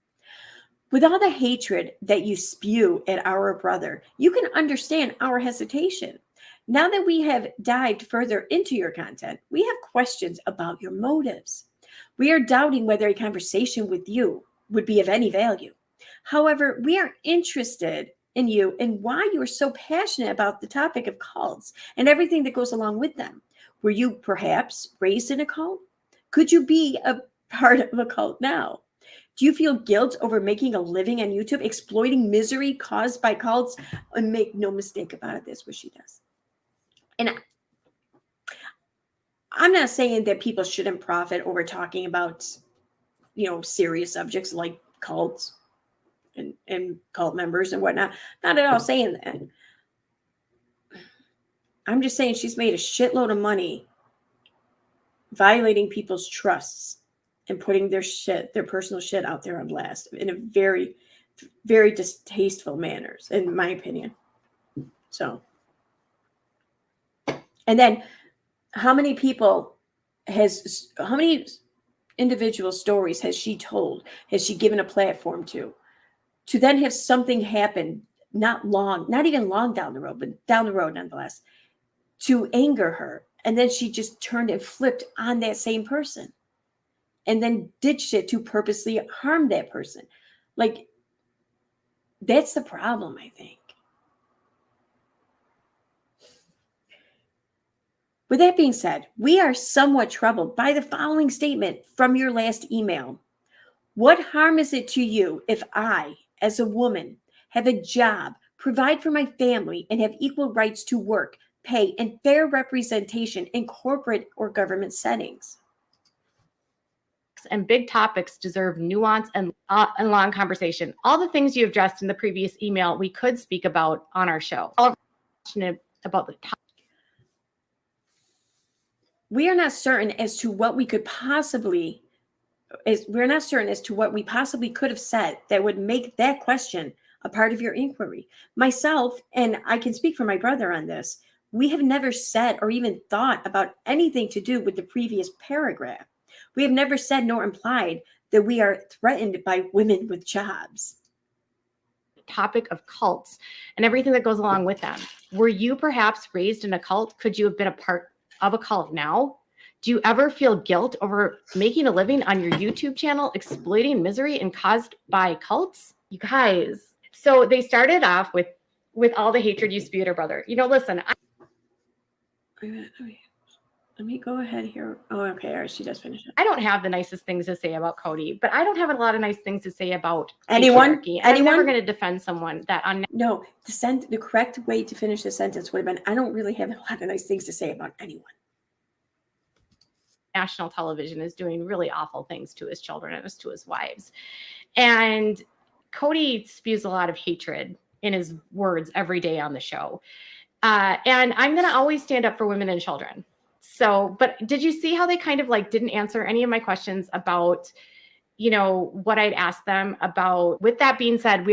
With all the hatred that you spew at our brother, you can understand our hesitation. Now that we have dived further into your content, we have questions about your motives. We are doubting whether a conversation with you would be of any value. However, we are interested in you and why you are so passionate about the topic of cults and everything that goes along with them. Were you perhaps raised in a cult? Could you be a part of a cult now? Do you feel guilt over making a living on YouTube, exploiting misery caused by cults? And make no mistake about it, that's what she does. And I'm not saying that people shouldn't profit over talking about, serious subjects like cults and cult members and whatnot. Not at all saying that. I'm just saying she's made a shitload of money violating people's trusts and putting their personal shit out there on blast in a very, very distasteful manners, in my opinion. So, and then how many individual stories has she told, has she given a platform to then have something happen not even long down the road, but down the road nonetheless, to anger her. And then she just turned and flipped on that same person and then did shit to purposely harm that person. Like, that's the problem, I think. With that being said, we are somewhat troubled by the following statement from your last email. What harm is it to you if I, as a woman, have a job, provide for my family, and have equal rights to work, pay, and fair representation in corporate or government settings? And big topics deserve nuance and long conversation. All the things you addressed in the previous email, we could speak about on our show. All about the topic. We are not certain as to what we possibly could have said that would make that question a part of your inquiry. Myself, and I can speak for my brother on this, we have never said or even thought about anything to do with the previous paragraph. We have never said nor implied that we are threatened by women with jobs. Topic of cults and everything that goes along with them. Were you perhaps raised in a cult? Could you have been a part of a cult now? Do you ever feel guilt over making a living on your YouTube channel, exploiting misery and caused by cults? You guys. So they started off with all the hatred you spewed her brother. Listen. Let me go ahead here. Oh, okay. All right. She does finish it. I don't have the nicest things to say about Kody, but I don't have a lot of nice things to say about anyone. I'm never going to defend someone that No, the correct way to finish the sentence would have been, I don't really have a lot of nice things to say about anyone. National television is doing really awful things to his children and to his wives. And Kody spews a lot of hatred in his words every day on the show. And I'm going to always stand up for women and children. So, but did you see how they kind of didn't answer any of my questions about, what I'd asked them about? With that being said,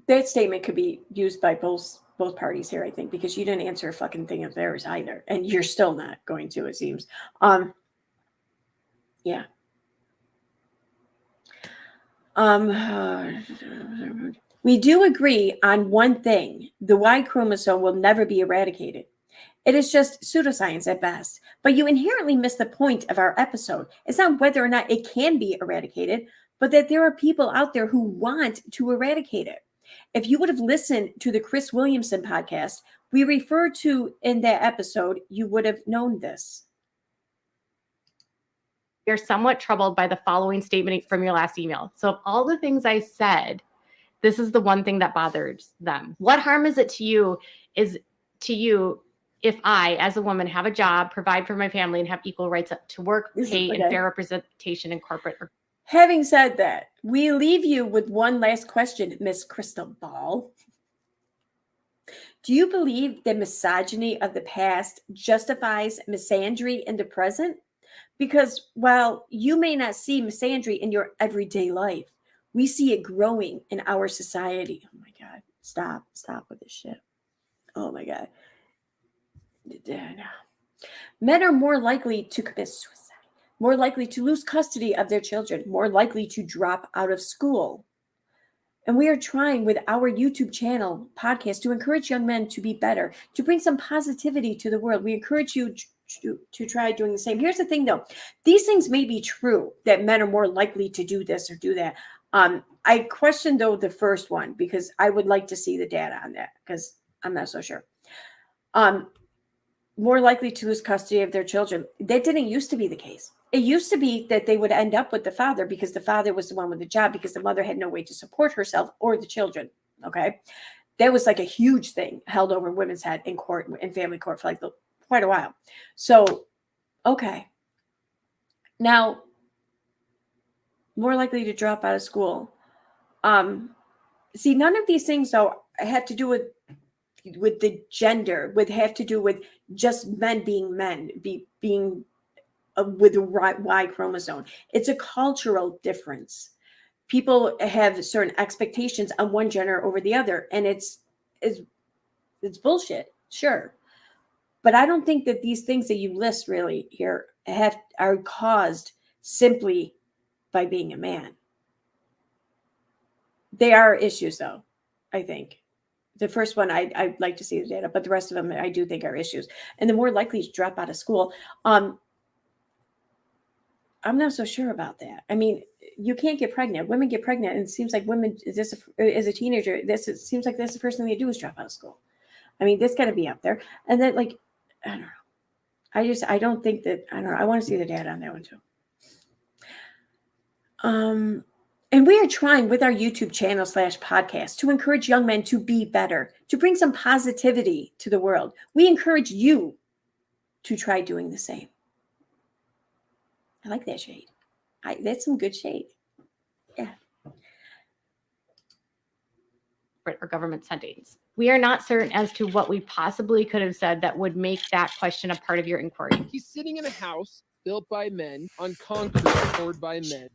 that statement could be used by both parties here, I think, because you didn't answer a fucking thing of theirs either. And you're still not going to, it seems. Yeah. We do agree on one thing. The Y chromosome will never be eradicated. It is just pseudoscience at best. But you inherently miss the point of our episode. It's not whether or not it can be eradicated, but that there are people out there who want to eradicate it. If you would have listened to the Chris Williamson podcast we referred to in that episode, you would have known this. You're somewhat troubled by the following statement from your last email. So of all the things I said, this is the one thing that bothers them. What harm is it to you if I, as a woman, have a job, provide for my family, and have equal rights to work, pay, and fair representation in corporate? Having said that, we leave you with one last question, Miss Crystal Ball. Do you believe that misogyny of the past justifies misandry in the present? Because while you may not see misandry in your everyday life, we see it growing in our society. Oh my God. Stop with this shit. Oh my God. Men are more likely to commit suicide, more likely to lose custody of their children, more likely to drop out of school. And we are trying with our YouTube channel podcast to encourage young men to be better, to bring some positivity to the world. We encourage you to try doing the same. Here's the thing, though. These things may be true, that men are more likely to do this or do that. I question, though, the first one, because I would like to see the data on that, because I'm not so sure. More likely to lose custody of their children. That didn't used to be the case. It used to be that they would end up with the father because the father was the one with the job, because the mother had no way to support herself or the children. Okay. That was like a huge thing held over women's head in court, in family court, for like quite a while. So, okay. Now, more likely to drop out of school. See, none of these things, though, have to do with the gender, would have to do with just men being men, being with the Y chromosome. It's a cultural difference. People have certain expectations on one gender over the other, and it's bullshit, sure. But I don't think that these things that you list really here are caused simply by being a man. They are issues, though, I think. The first one, I'd like to see the data, but the rest of them I do think are issues. And the more likely to drop out of school. I'm not so sure about that. I mean, you can't get pregnant. Women get pregnant, and it seems like women, as a teenager, it seems like that's the first thing they do is drop out of school. I mean, that's got to be up there. And then, like, I don't know. I don't think that, I don't know. I want to see the data on that one, too. And we are trying with our YouTube channel /podcast to encourage young men to be better, to bring some positivity to the world. We encourage you to try doing the same. I like that shade. That's some good shade. Yeah. Or government sentence. We are not certain as to what we possibly could have said that would make that question a part of your inquiry. He's sitting in a house built by men, on concrete poured by men,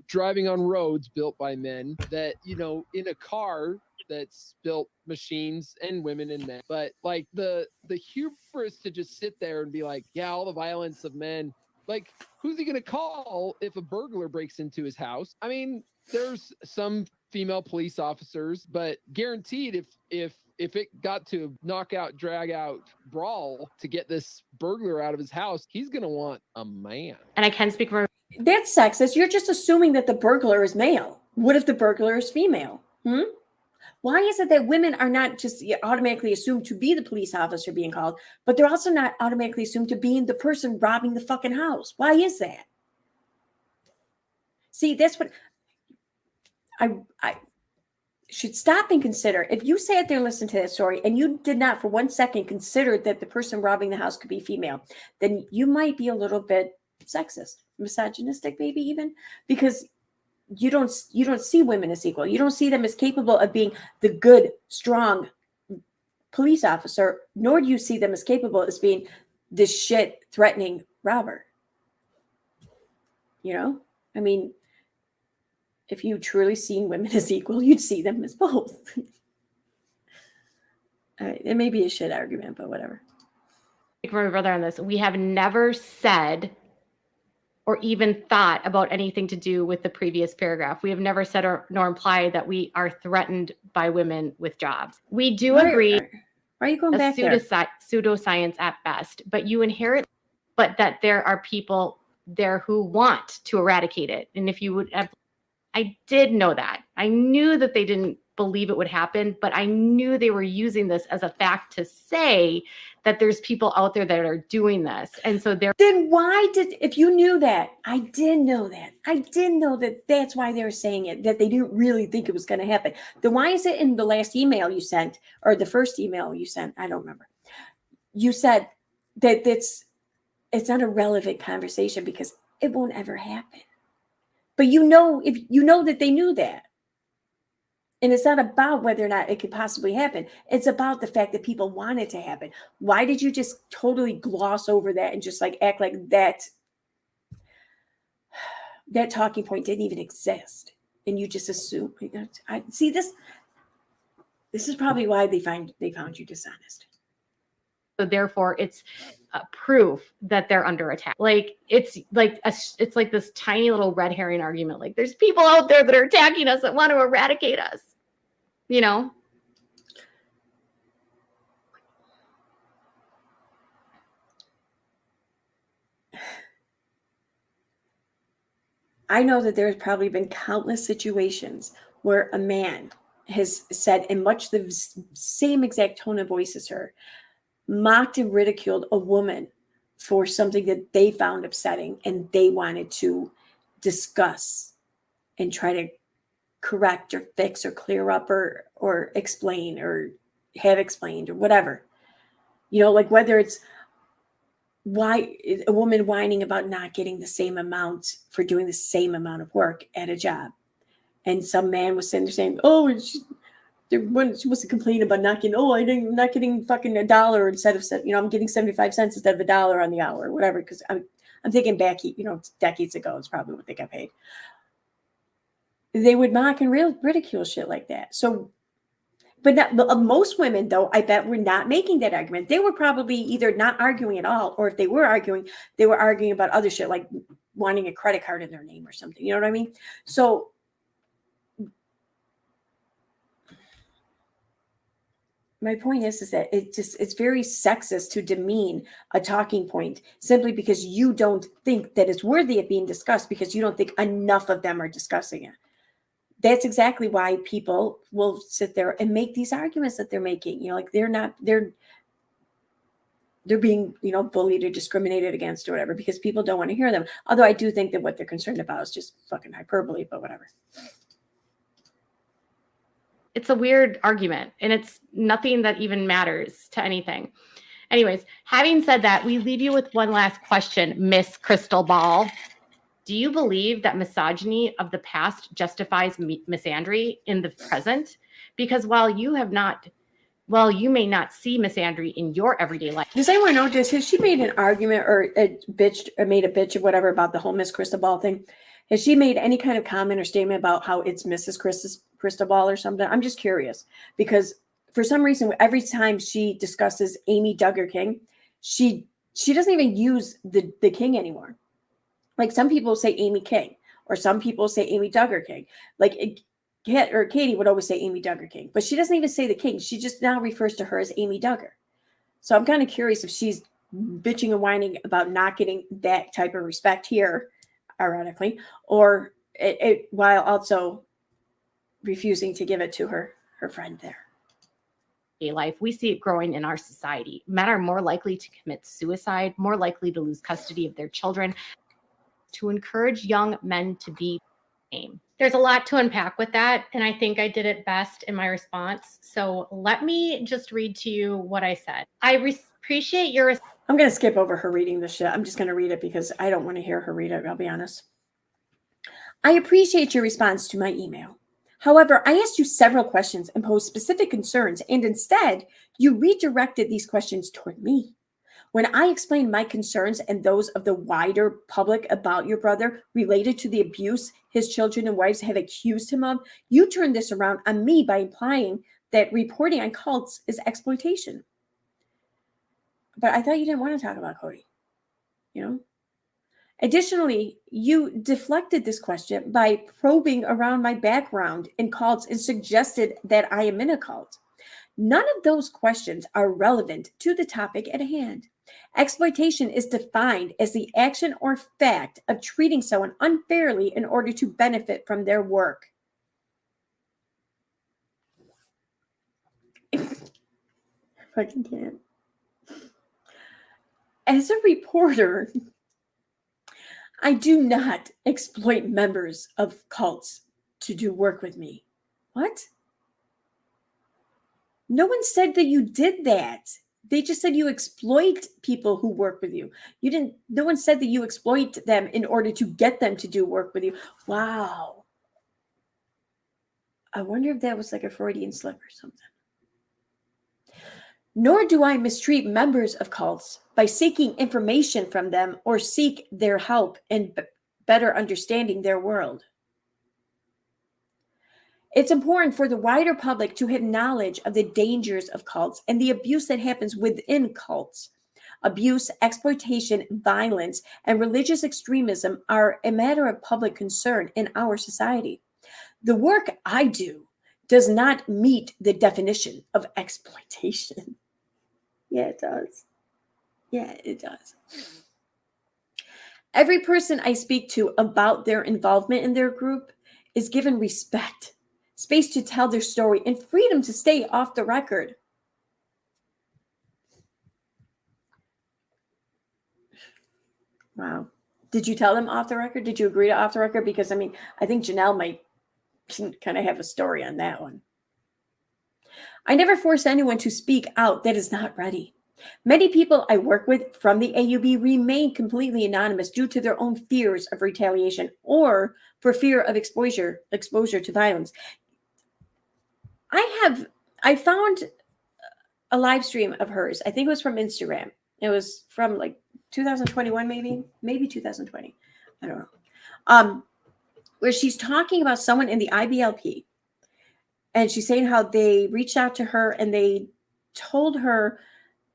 driving on roads built by men, that, you know, in a car that's built machines and women and men. But like the hubris to just sit there and be like, yeah, all the violence of men. Like, who's he going to call if a burglar breaks into his house? I mean, there's some female police officers, but guaranteed if it got to knockout, drag out brawl to get this burglar out of his house, he's going to want a man. And I can speak for... That's sexist. You're just assuming that the burglar is male. What if the burglar is female? Why is it that women are not just automatically assumed to be the police officer being called, but they're also not automatically assumed to be the person robbing the fucking house? Why is that? See, that's what I should stop and consider. If you sat there and listened to that story and you did not for 1 second consider that the person robbing the house could be female, then you might be a little bit sexist, misogynistic, maybe even, because you don't see women as equal. You don't see them as capable of being the good, strong police officer, nor do you see them as capable as being this shit threatening robber. You know, I mean, if you truly seen women as equal, you'd see them as both. It may be a shit argument, but whatever. For my brother on this, we have never said or even thought about anything to do with the previous paragraph. We have never said nor implied that we are threatened by women with jobs. We do agree. Why are you going back there? Pseudoscience at best, but that there are people there who want to eradicate it. And if you would have, I did know that. I knew that they didn't believe it would happen, but I knew they were using this as a fact to say that there's people out there that are doing this. And so then if you knew that, I did know that. I did know that that's why they were saying it, that they didn't really think it was going to happen. Then why is it in the last email you sent, or the first email you sent? I don't remember. You said that it's not a relevant conversation because it won't ever happen. But if you know that they knew that. And it's not about whether or not it could possibly happen. It's about the fact that people want it to happen. Why did you just totally gloss over that and just like act like that talking point didn't even exist? And you just assume. I see this. This is probably why they found you dishonest. So therefore, it's proof that they're under attack. Like it's like this tiny little red herring argument. Like there's people out there that are attacking us that want to eradicate us. you know? I know that there's probably been countless situations where a man has said in much the same exact tone of voice as her, mocked and ridiculed a woman for something that they found upsetting and they wanted to discuss and try to correct or fix or clear up or explain or have explained or whatever. You know, like whether it's why a woman whining about not getting the same amount for doing the same amount of work at a job. And some man was sitting there saying, oh, she wants to complain about not getting, not getting fucking $1 instead of, I'm getting 75 cents instead of $1 on the hour or whatever. Cause I'm thinking back, decades ago, it's probably what they got paid. They would mock and ridicule shit like that. So, but most women, though, I bet were not making that argument. They were probably either not arguing at all, or if they were arguing about other shit, like wanting a credit card in their name or something. You know what I mean? So my point is that it's very sexist to demean a talking point simply because you don't think that it's worthy of being discussed because you don't think enough of them are discussing it. That's exactly why people will sit there and make these arguments that they're making. Like they're being, bullied or discriminated against or whatever because people don't want to hear them. Although I do think that what they're concerned about is just fucking hyperbole, but whatever. It's a weird argument and it's nothing that even matters to anything. Anyways, having said that, we leave you with one last question, Miss Crystal Ball. Do you believe that misogyny of the past justifies misandry in the present? Because while you may not see misandry in your everyday life. Does anyone know this? Has she made an argument or made a bitch or whatever about the whole Miss Crystal Ball thing? Has she made any kind of comment or statement about how it's Mrs. Crystal Ball or something? I'm just curious because for some reason, every time she discusses Amy Duggar King, she doesn't even use the King anymore. Like some people say Amy King, or some people say Amy Duggar King. Like Katie would always say Amy Duggar King, but she doesn't even say the King. She just now refers to her as Amy Duggar. So I'm kind of curious if she's bitching and whining about not getting that type of respect here, ironically, or while also refusing to give it to her friend there. Life, we see it growing in our society. Men are more likely to commit suicide, more likely to lose custody of their children, to encourage young men to be tame. There's a lot to unpack with that, and I think I did it best in my response. So let me just read to you what I said. I appreciate your... I'm going to skip over her reading this shit. I'm just going to read it because I don't want to hear her read it, I'll be honest. I appreciate your response to my email. However, I asked you several questions and posed specific concerns, and instead, you redirected these questions toward me. When I explained my concerns and those of the wider public about your brother related to the abuse his children and wives have accused him of, you turned this around on me by implying that reporting on cults is exploitation. But I thought you didn't want to talk about Kody, Additionally, you deflected this question by probing around my background in cults and suggested that I am in a cult. None of those questions are relevant to the topic at hand. Exploitation is defined as the action or fact of treating someone unfairly in order to benefit from their work. I fucking can't. As a reporter, I do not exploit members of cults to do work with me. What? No one said that you did that. They just said you exploit people who work with you. No one said that you exploit them in order to get them to do work with you. Wow. I wonder if that was like a Freudian slip or something. Nor do I mistreat members of cults by seeking information from them or seek their help in better understanding their world. It's important for the wider public to have knowledge of the dangers of cults and the abuse that happens within cults. Abuse, exploitation, violence, and religious extremism are a matter of public concern in our society. The work I do does not meet the definition of exploitation. Yeah, it does. Yeah, it does. Every person I speak to about their involvement in their group is given respect, space to tell their story, and freedom to stay off the record. Wow. Did you tell them off the record? Did you agree to off the record? Because, I mean, I think Janelle might kind of have a story on that one. I never force anyone to speak out that is not ready. Many people I work with from the AUB remain completely anonymous due to their own fears of retaliation or for fear of exposure to violence. I found a live stream of hers. I think it was from Instagram. It was from like 2021, maybe 2020. I don't know. Where she's talking about someone in the IBLP, and she's saying how they reached out to her and they told her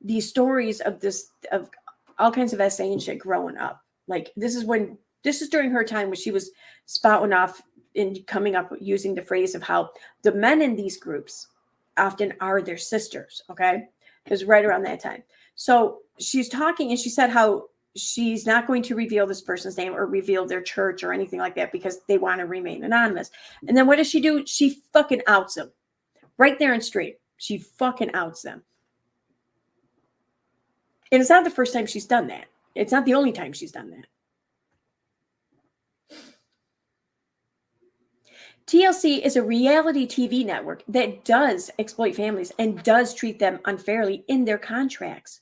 these stories of all kinds of SA and shit growing up. Like this is during her time when she was spouting off and coming up using the phrase of how the men in these groups often are their sisters. Okay. It was right around that time. So she's talking and she said how she's not going to reveal this person's name or reveal their church or anything like that because they want to remain anonymous. And then what does she do? She fucking outs them right there in street. She fucking outs them. And it's not the first time she's done that. It's not the only time she's done that. TLC is a reality TV network that does exploit families and does treat them unfairly in their contracts.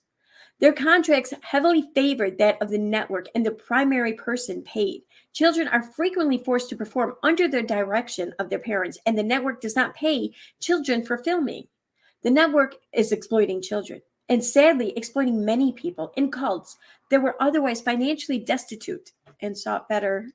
Their contracts heavily favor that of the network and the primary person paid. Children are frequently forced to perform under the direction of their parents, and the network does not pay children for filming. The network is exploiting children and sadly exploiting many people in cults that were otherwise financially destitute and sought better.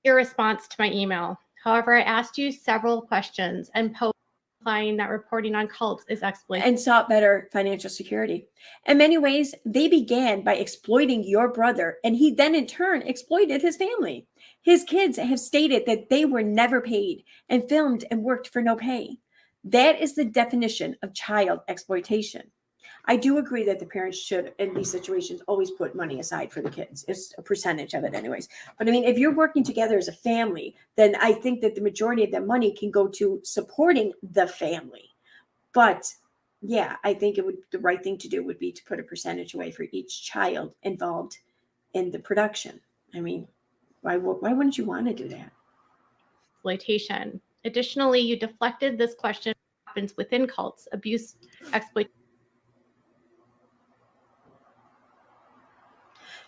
Your response to my email. However, I asked you several questions and posed implying that reporting on cults is exploitation and sought better financial security. In many ways, they began by exploiting your brother, and he then in turn exploited his family. His kids have stated that they were never paid and filmed and worked for no pay. That is the definition of child exploitation. I do agree that the parents should, in these situations, always put money aside for the kids. It's a percentage of it anyways. But I mean, if you're working together as a family, then I think that the majority of that money can go to supporting the family. But yeah, I think the right thing to do would be to put a percentage away for each child involved in the production. I mean, why wouldn't you want to do that? exploitation. Additionally, you deflected this question happens within cults, abuse, exploitation.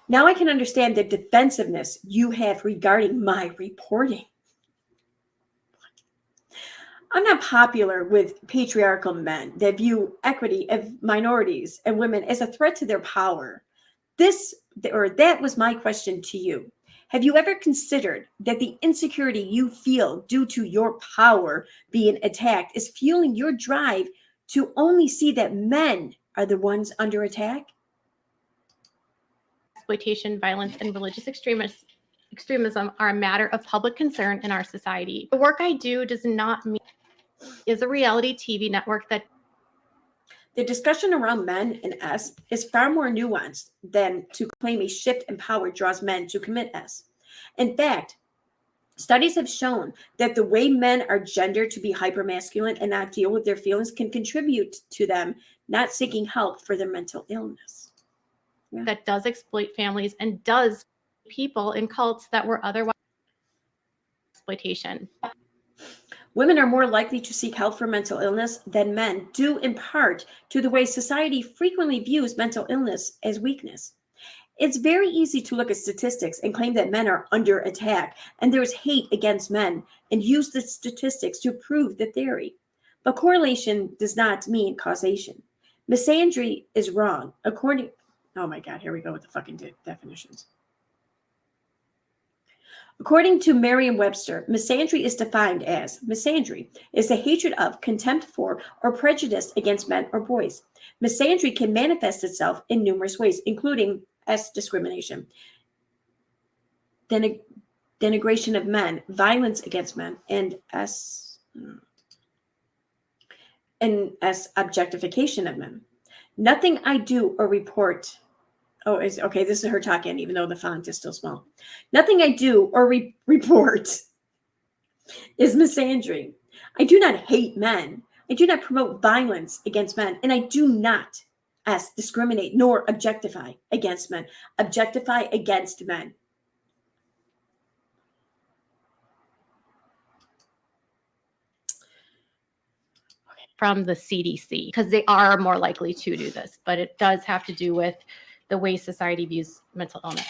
Now I can understand the defensiveness you have regarding my reporting. I'm not popular with patriarchal men that view equity of minorities and women as a threat to their power. That was my question to you. Have you ever considered that the insecurity you feel due to your power being attacked is fueling your drive to only see that men are the ones under attack? Exploitation, violence, and religious extremism are a matter of public concern in our society. The work I do does not mean is a reality TV network that the discussion around men and S is far more nuanced than to claim a shift in power draws men to commit S. In fact, studies have shown that the way men are gendered to be hypermasculine and not deal with their feelings can contribute to them not seeking help for their mental illness. that does exploit families and does people in cults that were otherwise exploitation. Women are more likely to seek help for mental illness than men, due in part to the way society frequently views mental illness as weakness. It's very easy to look at statistics and claim that men are under attack and there is hate against men and use the statistics to prove the theory. But correlation does not mean causation. Misandry is wrong. Oh my God, here we go with the fucking definitions. According to Merriam-Webster, misandry is defined as misandry is the hatred of, contempt for, or prejudice against men or boys. Misandry can manifest itself in numerous ways, including S, discrimination, denigration of men, violence against men, and S, and S, objectification of men. Nothing I do or report. Oh, is okay. This is her talking, even though the font is still small. Nothing I do or report is misandry. I do not hate men. I do not promote violence against men, and I do not discriminate nor objectify against men. Objectify against men. From the CDC, because they are more likely to do this, but it does have to do with the way society views mental illness.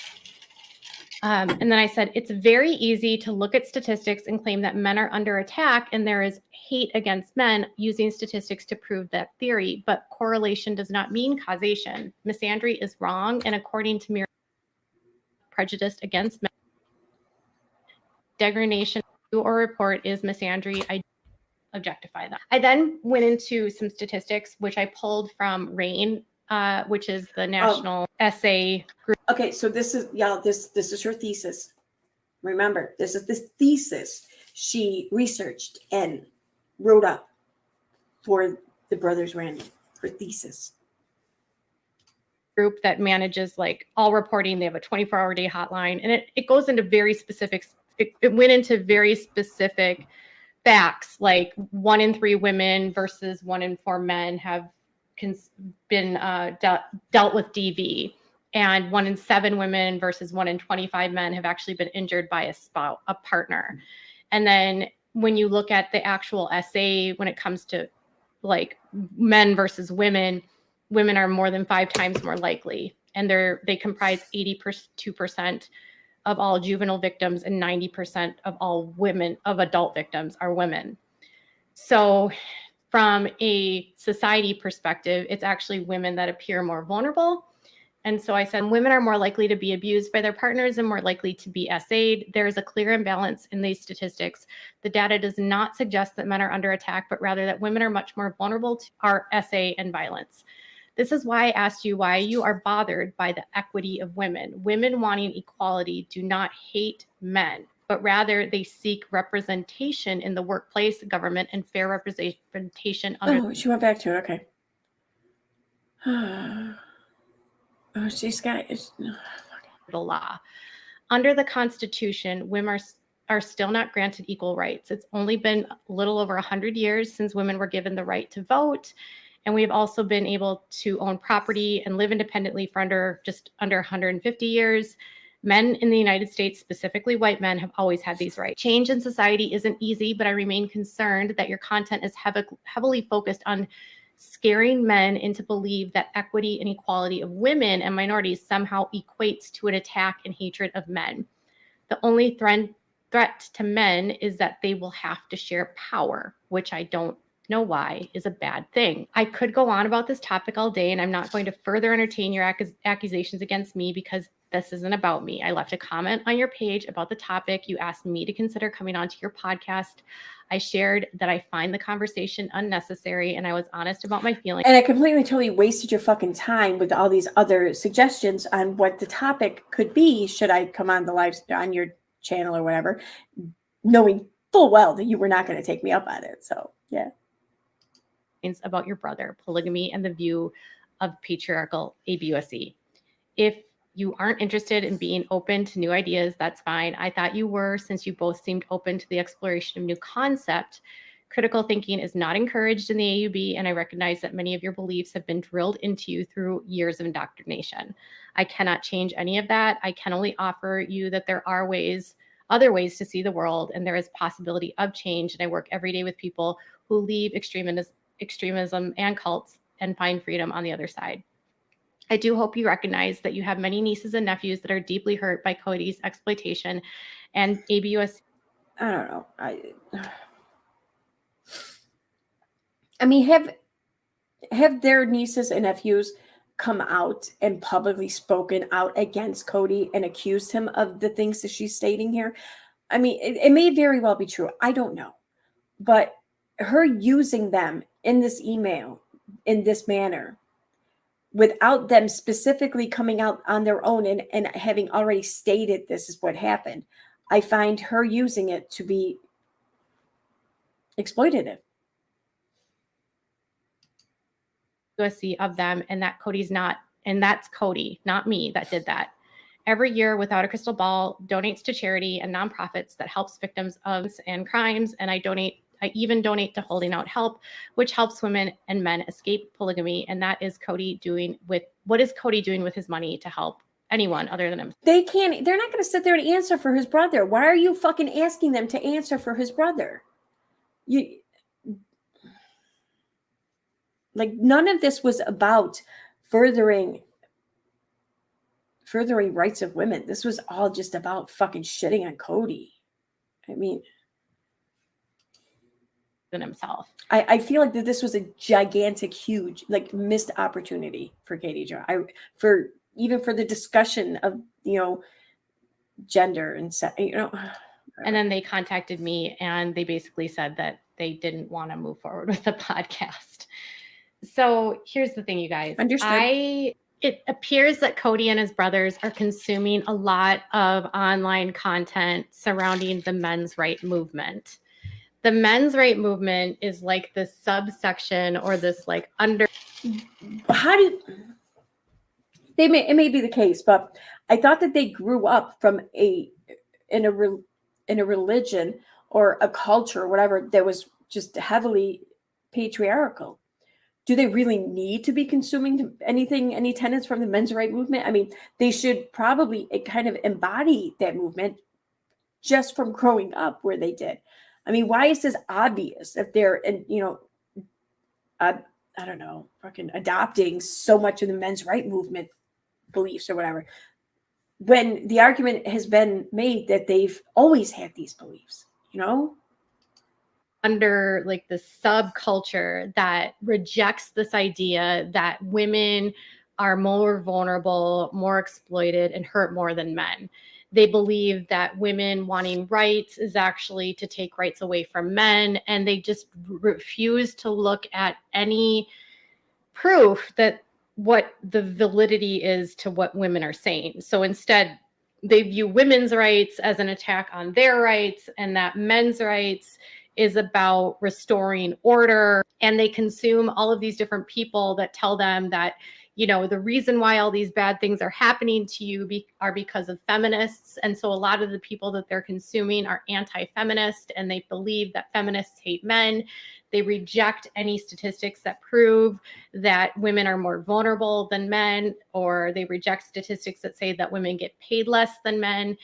And then I said, it's very easy to look at statistics and claim that men are under attack and there is hate against men using statistics to prove that theory, but correlation does not mean causation. Misandry is wrong, and according to mere prejudice against men, degradation or report is misandry. I objectify them. I then went into some statistics, which I pulled from RAIN, which is the national essay group. Okay, so this is y'all. This is her thesis. Remember, this is this thesis she researched and wrote up for the Brothers Random. Her thesis. Group that manages like all reporting. They have a 24-hour day hotline, and it goes into very specific. It went into very specific facts, like 1 in 3 women versus 1 in 4 men have been dealt with DV, and 1 in 7 women versus 1 in 25 men have actually been injured by a partner. And then when you look at the actual essay, when it comes to like men versus women, women are more than 5 times more likely, and they comprise 82% of all juvenile victims, and 90% of all adult victims are women. So from a society perspective, it's actually women that appear more vulnerable. And so I said, women are more likely to be abused by their partners and more likely to be SA'd. There is a clear imbalance in these statistics. The data does not suggest that men are under attack, but rather that women are much more vulnerable to our SA and violence. This is why I asked you why you are bothered by the equity of women. Women wanting equality do not hate men, but rather they seek representation in the workplace, government, and fair representation under. Oh, she went back to it. Okay. Oh, she's got the law. Under the Constitution, women are still not granted equal rights. It's only been a little over 100 years since women were given the right to vote. And we've also been able to own property and live independently for just under 150 years. Men in the United States, specifically white men, have always had these rights. Change in society isn't easy, but I remain concerned that your content is heavily focused on scaring men into believe that equity and equality of women and minorities somehow equates to an attack and hatred of men. The only threat to men is that they will have to share power, which I don't know why is a bad thing. I could go on about this topic all day, and I'm not going to further entertain your accusations against me because this isn't about me. I left a comment on your page about the topic. You asked me to consider coming onto your podcast. I shared that I find the conversation unnecessary, and I was honest about my feelings. And I completely, totally wasted your fucking time with all these other suggestions on what the topic could be. Should I come on the live on your channel or whatever, knowing full well that you were not going to take me up on it. So yeah. About your brother, polygamy, and the view of patriarchal ABUSE. If you aren't interested in being open to new ideas, that's fine. I thought you were, since you both seemed open to the exploration of new concept. Critical thinking is not encouraged in the AUB, and I recognize that many of your beliefs have been drilled into you through years of indoctrination. I cannot change any of that. I can only offer you that there are other ways to see the world, and there is possibility of change. And I work every day with people who leave extremism and cults and find freedom on the other side. I do hope you recognize that you have many nieces and nephews that are deeply hurt by Kody's exploitation and ABUS. I don't know. I mean, have their nieces and nephews come out and publicly spoken out against Kody and accused him of the things that she's stating here? I mean, it may very well be true. I don't know. But her using them in this email in this manner without them specifically coming out on their own and having already stated this is what happened, I find her using it to be exploitative. USC of them, and that Kody's not, and that's Kody, not me, that did that. Every year, without a crystal ball, donates to charity and nonprofits that helps victims of and crimes. And I even donate to Holding Out Help, which helps women and men escape polygamy. And that is Kody doing with, what is Kody doing with his money to help anyone other than himself? They're not going to sit there and answer for his brother. Why are you fucking asking them to answer for his brother? Like, none of this was about furthering rights of women. This was all just about fucking shitting on Kody. I mean, Than himself. I feel like that this was a gigantic, huge, like, missed opportunity for Katie Jo. For the discussion of, gender and And then they contacted me and they basically said that they didn't want to move forward with the podcast. So here's the thing, you guys. Understood. It appears that Kody and his brothers are consuming a lot of online content surrounding the men's right movement. The men's right movement is like this subsection or this like under. It may be the case, but I thought that they grew up from in a religion or a culture or whatever that was just heavily patriarchal. Do they really need to be consuming any tenets from the men's right movement? I mean, they should probably kind of embody that movement just from growing up where they did. I mean, why is this obvious if they're, I don't know, fucking adopting so much of the men's right movement beliefs or whatever, when the argument has been made that they've always had these beliefs, under like the subculture that rejects this idea that women are more vulnerable, more exploited, and hurt more than men. They believe that women wanting rights is actually to take rights away from men, and they just refuse to look at any proof that what the validity is to what women are saying. So instead, they view women's rights as an attack on their rights, and that men's rights is about restoring order. And they consume all of these different people that tell them that, the reason why all these bad things are happening to you are because of feminists. And so a lot of the people that they're consuming are anti-feminist, and they believe that feminists hate men. They reject any statistics that prove that women are more vulnerable than men, or they reject statistics that say that women get paid less than men.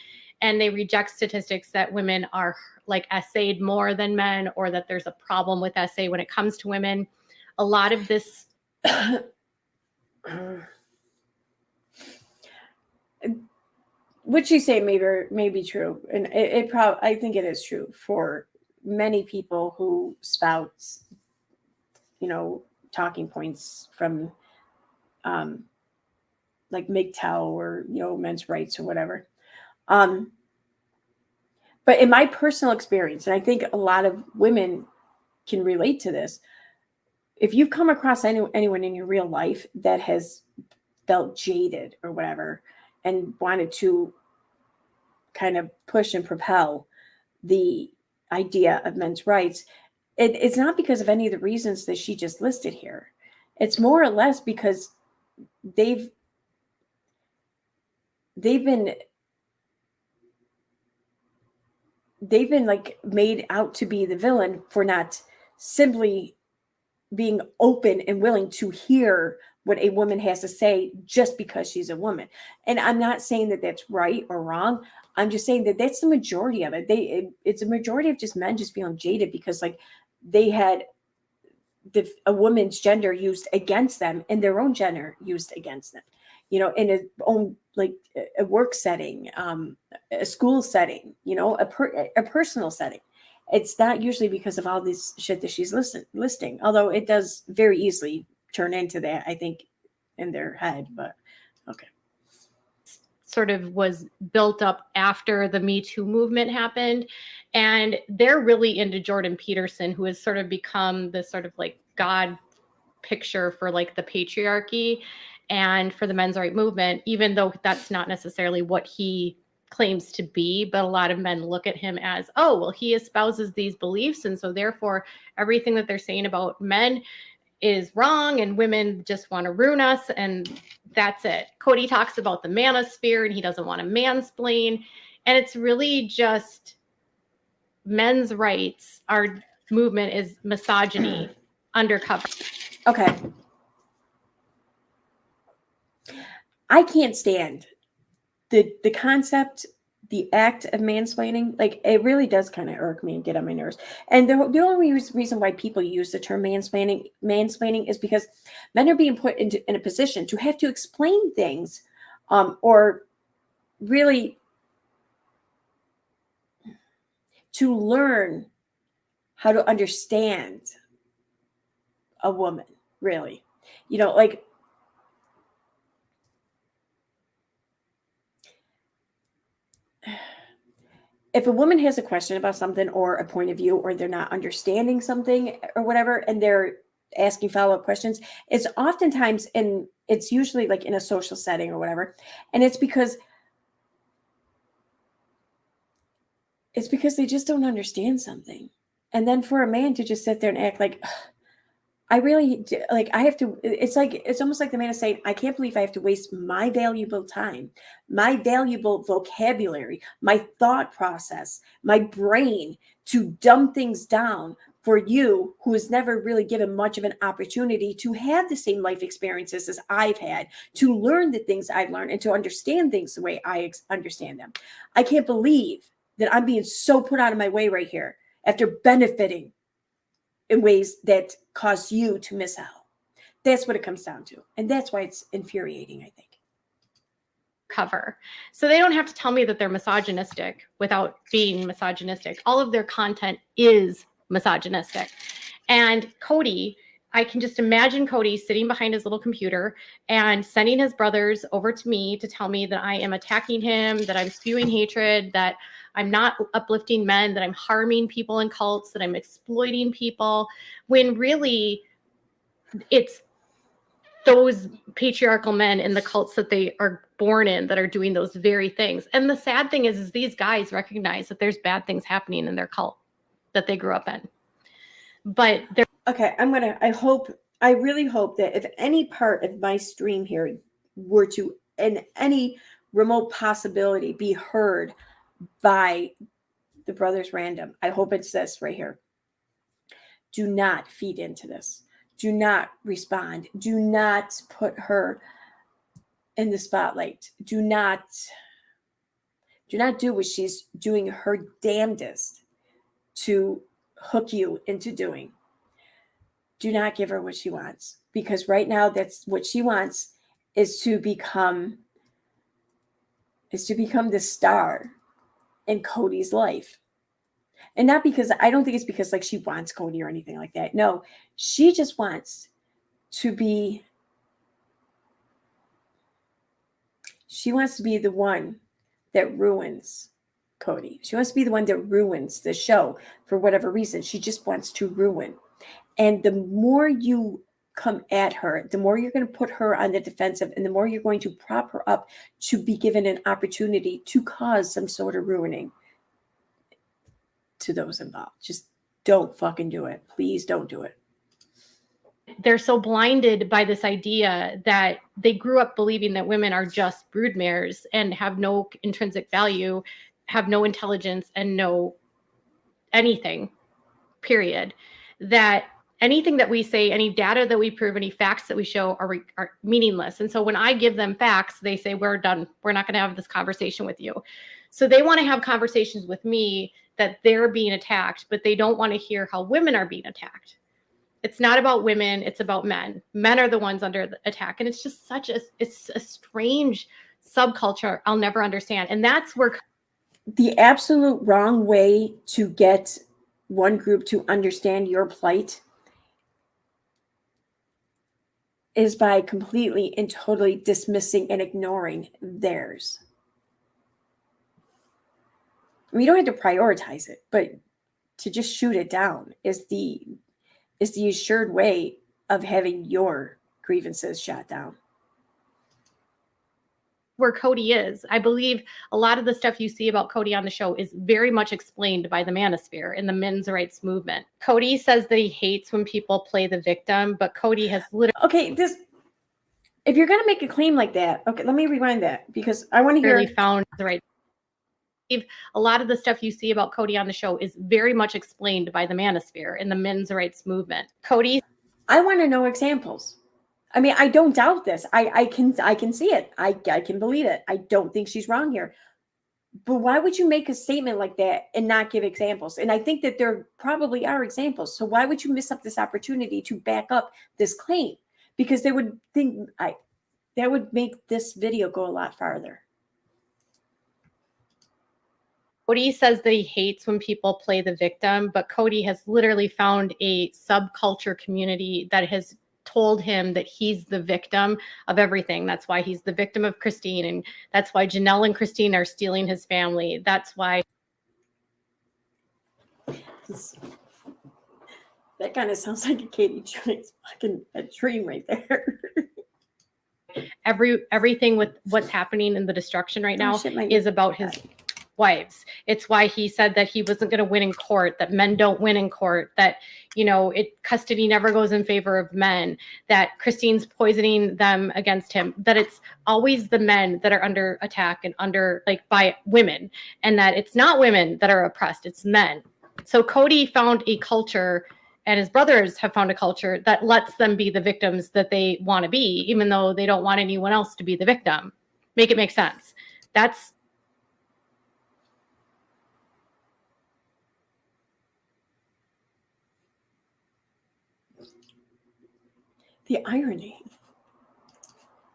And they reject statistics that women are like essayed more than men, or that there's a problem with essay when it comes to women. A lot of this. What you say may be true, and I think it is true for many people who spout, talking points from, like MGTOW or men's rights or whatever. But in my personal experience, and I think a lot of women can relate to this, if you've come across anyone in your real life that has felt jaded or whatever and wanted to kind of push and propel the idea of men's rights, it's not because of any of the reasons that she just listed here. It's more or less because they've been like made out to be the villain for not simply being open and willing to hear what a woman has to say just because she's a woman. And I'm not saying that that's right or wrong. I'm just saying that that's the majority of it. It's a majority of just men just feeling jaded because like they had a woman's gender used against them and their own gender used against them, in a own, like a work setting, a school setting, a personal setting. It's not usually because of all this shit that she's listing, although it does very easily turn into that, I think, in their head, but okay. Sort of was built up after the Me Too movement happened. And they're really into Jordan Peterson, who has sort of become this sort of like God picture for like the patriarchy and for the men's right movement, even though that's not necessarily what he claims to be. But a lot of men look at him as, oh, well, he espouses these beliefs. And so therefore, everything that they're saying about men is wrong and women just want to ruin us, and that's it. Kody talks about the manosphere and he doesn't want to mansplain, and it's really just men's rights. Our movement is misogyny undercover. Okay. I can't stand the concept, the act of mansplaining. Like, it really does kind of irk me and get on my nerves. And the only reason why people use the term mansplaining is because men are being put in a position to have to explain things, or really to learn how to understand a woman, really. You know, like, if a woman has a question about something or a point of view, or they're not understanding something or whatever, and they're asking follow-up questions, it's oftentimes, and it's usually like in a social setting or whatever, and it's because they just don't understand something. And then for a man to just sit there and act like, I really like, I have to, it's like, it's almost like the man is saying, I can't believe I have to waste my valuable time, my valuable vocabulary, my thought process, my brain to dumb things down for you, who has never really given much of an opportunity to have the same life experiences as I've had, to learn the things I've learned and to understand things the way I understand them. I can't believe that I'm being so put out of my way right here after benefiting in ways that cause you to miss out. That's what it comes down to. And that's why it's infuriating, I think. Cover. So they don't have to tell me that they're misogynistic without being misogynistic. All of their content is misogynistic. And Kody, I can just imagine Kody sitting behind his little computer and sending his brothers over to me to tell me that I am attacking him, that I'm spewing hatred, that I'm not uplifting men, that I'm harming people in cults, that I'm exploiting people, when really it's those patriarchal men in the cults that they are born in that are doing those very things. And the sad thing is these guys recognize that there's bad things happening in their cult that they grew up in. But they're okay, I really hope that if any part of my stream here were to, in any remote possibility, be heard by the Brothers Random, I hope it's this right here. Do not feed into this. Do not respond. Do not put her in the spotlight. Do not do what she's doing her damnedest to hook you into doing. Do not give her what she wants, because right now that's what she wants, is to become the star in Kody's life. And not because, I don't think it's because like she wants Kody or anything like that. No, she just wants to be the one that ruins Kody. She wants to be the one that ruins the show for whatever reason. She just wants to ruin. And the more you come at her, the more you're going to put her on the defensive, and the more you're going to prop her up to be given an opportunity to cause some sort of ruining to those involved. Just don't fucking do it. Please don't do it. They're so blinded by this idea that they grew up believing that women are just broodmares and have no intrinsic value, have no intelligence, and no anything, period. That anything that we say, any data that we prove, any facts that we show are meaningless. And so when I give them facts, they say, we're done. We're not going to have this conversation with you. So they want to have conversations with me that they're being attacked, but they don't want to hear how women are being attacked. It's not about women. It's about men. Men are the ones under the attack. And it's just it's a strange subculture I'll never understand. And that's where the absolute wrong way to get one group to understand your plight is by completely and totally dismissing and ignoring theirs. I mean, you don't have to prioritize it, but to just shoot it down is the assured way of having your grievances shot down. where Kody is. I believe a lot of the stuff you see about Kody on the show is very much explained by the manosphere and the men's rights movement. Kody says that he hates when people play the victim, but Kody has literally Okay, if you're gonna make a claim like that, okay, let me rewind that because I want to hear. found the right. A lot of the stuff you see about Kody on the show is very much explained by the manosphere and the men's rights movement. Kody, I want to know examples. I mean, I don't doubt this. I can see it. I can believe it. I don't think she's wrong here. But why would you make a statement like that and not give examples? And I think that there probably are examples. So why would you miss up this opportunity to back up this claim? Because they would think that would make this video go a lot farther. Kody says that he hates when people play the victim, but Kody has literally found a subculture community that has told him that he's the victim of everything. That's why he's the victim of Christine. And that's why Janelle and Christine are stealing his family. That's why. That kind of sounds like a Katie Jones fucking a dream right there. Everything with what's happening in the destruction right now is about his wives. It's why he said that he wasn't going to win in court, that men don't win in court, that, custody never goes in favor of men, that Christine's poisoning them against him, that it's always the men that are under attack and by women, and that it's not women that are oppressed, it's men. So Kody found a culture, and his brothers have found a culture that lets them be the victims that they want to be, even though they don't want anyone else to be the victim. Make it make sense. That's the irony.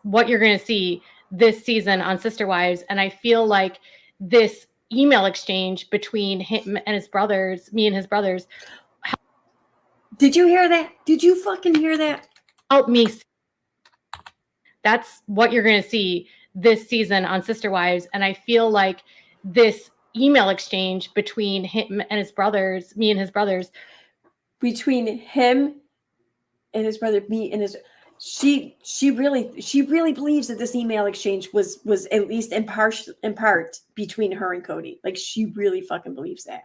What you're going to see this season on Sister Wives. And I feel like this email exchange between him and his brothers, me and his brothers. Did you hear that? Did you fucking hear that? Help me. That's what you're going to see this season on Sister Wives. And I feel like this email exchange between him and his brothers, me and his brothers. Between him and his brother, me and his, she really believes that this email exchange was at least in part between her and Kody. Like, she really fucking believes that.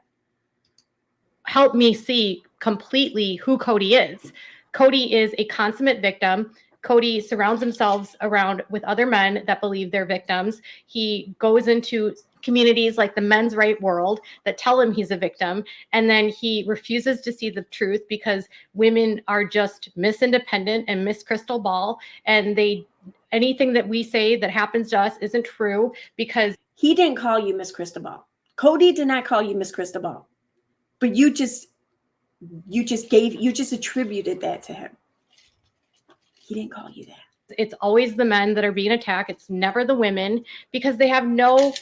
Help me see completely who Kody is. Kody is a consummate victim. Kody surrounds himself around with other men that believe they're victims. He goes into communities like the men's right world that tell him he's a victim. And then he refuses to see the truth because women are just Miss Independent and Miss Crystal Ball. And anything that we say that happens to us isn't true because he didn't call you Miss Crystal Ball. Kody did not call you Miss Crystal Ball. But you just attributed that to him. He didn't call you that. It's always the men that are being attacked. It's never the women because they have no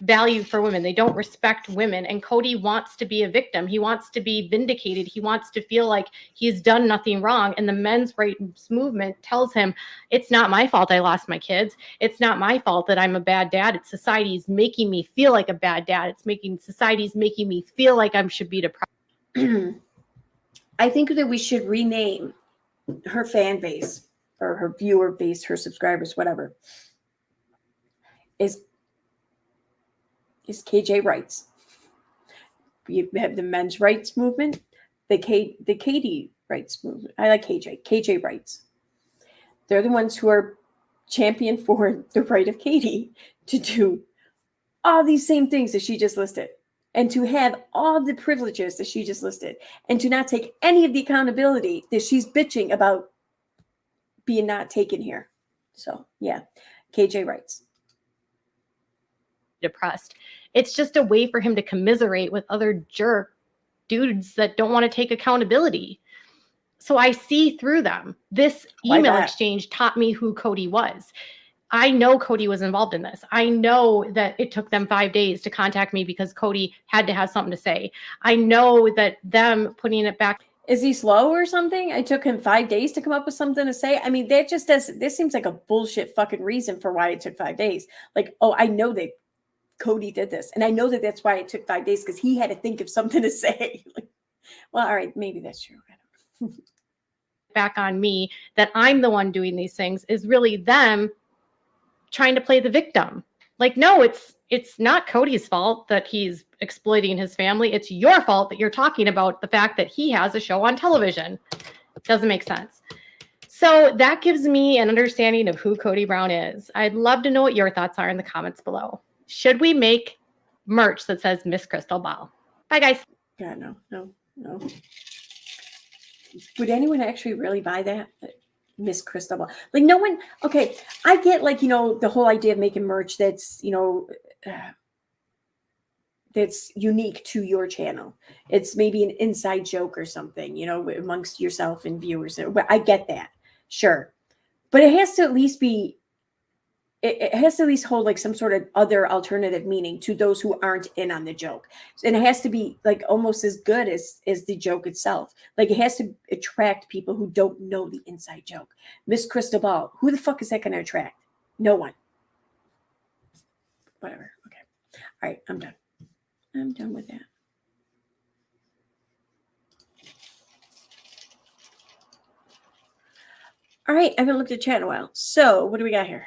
value for women. They don't respect women. And Kody wants to be a victim. He wants to be vindicated. He wants to feel like he's done nothing wrong. And the men's rights movement tells him, it's not my fault I lost my kids. It's not my fault that I'm a bad dad. It's society's making me feel like a bad dad. Society's making me feel like I should be depressed. I think that we should rename her fan base or her viewer base, her subscribers, whatever, is KJ Rights. You have the men's rights movement, the Kady rights movement. I like KJ Rights. They're the ones who are champion for the right of Kady to do all these same things that she just listed and to have all the privileges that she just listed and to not take any of the accountability that she's bitching about being not taken here. So yeah, KJ Rights. Depressed. It's just a way for him to commiserate with other jerk dudes that don't want to take accountability. So I see through them. This email exchange taught me who Kody was. I know Kody was involved in this. I know that it took them 5 days to contact me because Kody had to have something to say. I know that them putting it back. Is he slow or something? It took him 5 days to come up with something to say. I mean, this seems like a bullshit fucking reason for why it took 5 days. Like, oh, I know that Kody did this. And I know that that's why it took 5 days because he had to think of something to say. Like, well, all right, maybe that's true. Back on me that I'm the one doing these things is really them trying to play the victim. Like, no, it's not Kody's fault that he's exploiting his family. It's your fault that you're talking about the fact that he has a show on television. Doesn't make sense. So that gives me an understanding of who Kody Brown is. I'd love to know what your thoughts are in the comments below. Should we make merch that says Miss Crystal Ball? Bye, guys. God, no. Would anyone actually really buy that? Miss Crystal Ball? Like, no one. Okay, I get, like, the whole idea of making merch that's, that's unique to your channel. It's maybe an inside joke or something, amongst yourself and viewers. I get that. Sure. But it has to at least be, it has to at least hold like some sort of other alternative meaning to those who aren't in on the joke. And it has to be like almost as good as the joke itself. Like, it has to attract people who don't know the inside joke. Miss Crystal Ball, who the fuck is that going to attract? No one. Whatever. Okay. All right. I'm done. I'm done with that. All right. I haven't looked at chat in a while. So what do we got here?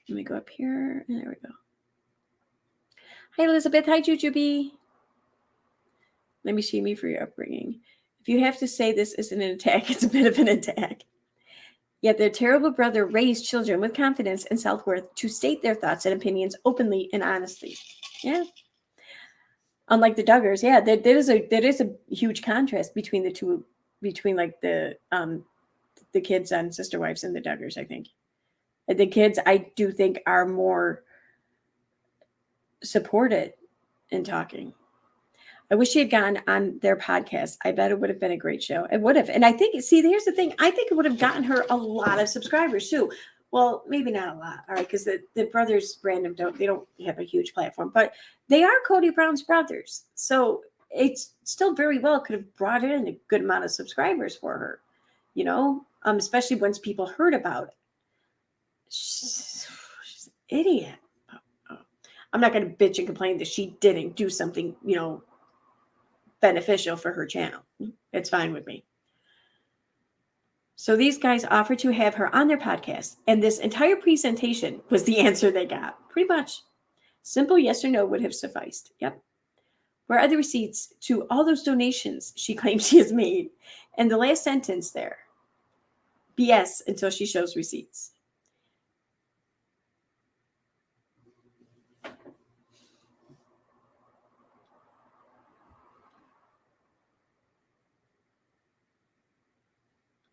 Let me go up here. And there we go. Hi, Elizabeth. Hi, Jujubee. Let me see me for your upbringing. If you have to say this isn't an attack, it's a bit of an attack. Yet their terrible brother raised children with confidence and self-worth to state their thoughts and opinions openly and honestly. Yeah. Unlike the Duggars, yeah, there is a huge contrast between the two, between like the kids on Sister Wives and the Duggars, I think. The kids, I do think, are more supported in talking. I wish she had gone on their podcast. I bet it would have been a great show. It would have. And I think, see, here's the thing. I think it would have gotten her a lot of subscribers too. Well, maybe not a lot, all right, because the brothers random they don't have a huge platform, but they are Kody Brown's brothers. So it's still very well could have brought in a good amount of subscribers for her, especially once people heard about it. She's an idiot. I'm not going to bitch and complain that she didn't do something, beneficial for her channel. It's fine with me. So these guys offered to have her on their podcast, and this entire presentation was the answer they got. Pretty much. Simple yes or no would have sufficed. Yep. Where are the receipts to all those donations she claims she has made? And the last sentence there. BS until she shows receipts.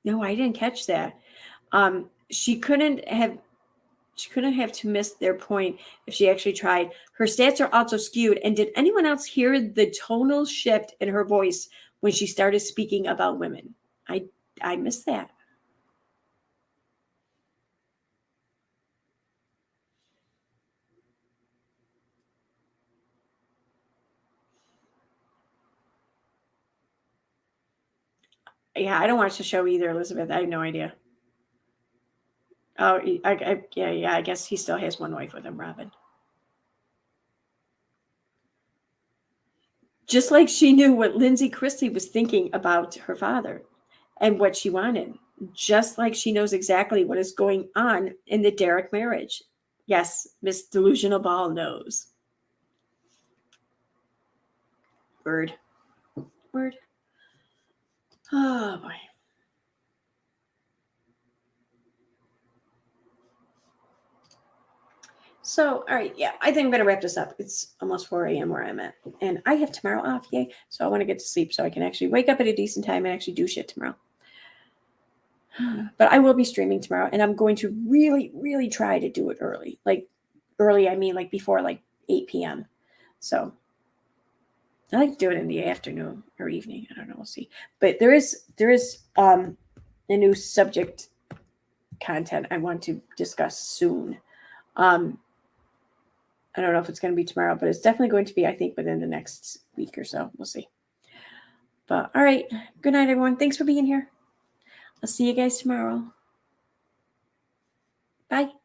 No, I didn't catch that. She couldn't have to miss their point if she actually tried. Her stats are also skewed. And did anyone else hear the tonal shift in her voice when she started speaking about women? I missed that. Yeah, I don't watch the show either, Elizabeth. I have no idea. Oh, yeah. I guess he still has one wife with him, Robin. Just like she knew what Lindsay Christie was thinking about her father and what she wanted. Just like she knows exactly what is going on in the Derek marriage. Yes, Miss Delusional Ball knows. Word. Oh, boy. So, all right, yeah, I think I'm going to wrap this up. It's almost 4 a.m. where I'm at. And I have tomorrow off, yay. So I want to get to sleep so I can actually wake up at a decent time and actually do shit tomorrow. But I will be streaming tomorrow, and I'm going to really, really try to do it early. Like, early, I mean like before like 8 p.m. So I like to do it in the afternoon or evening. I don't know. We'll see. But there is a new subject content I want to discuss soon. I don't know if it's going to be tomorrow, but it's definitely going to be, I think, within the next week or so. We'll see. But all right. Good night, everyone. Thanks for being here. I'll see you guys tomorrow. Bye.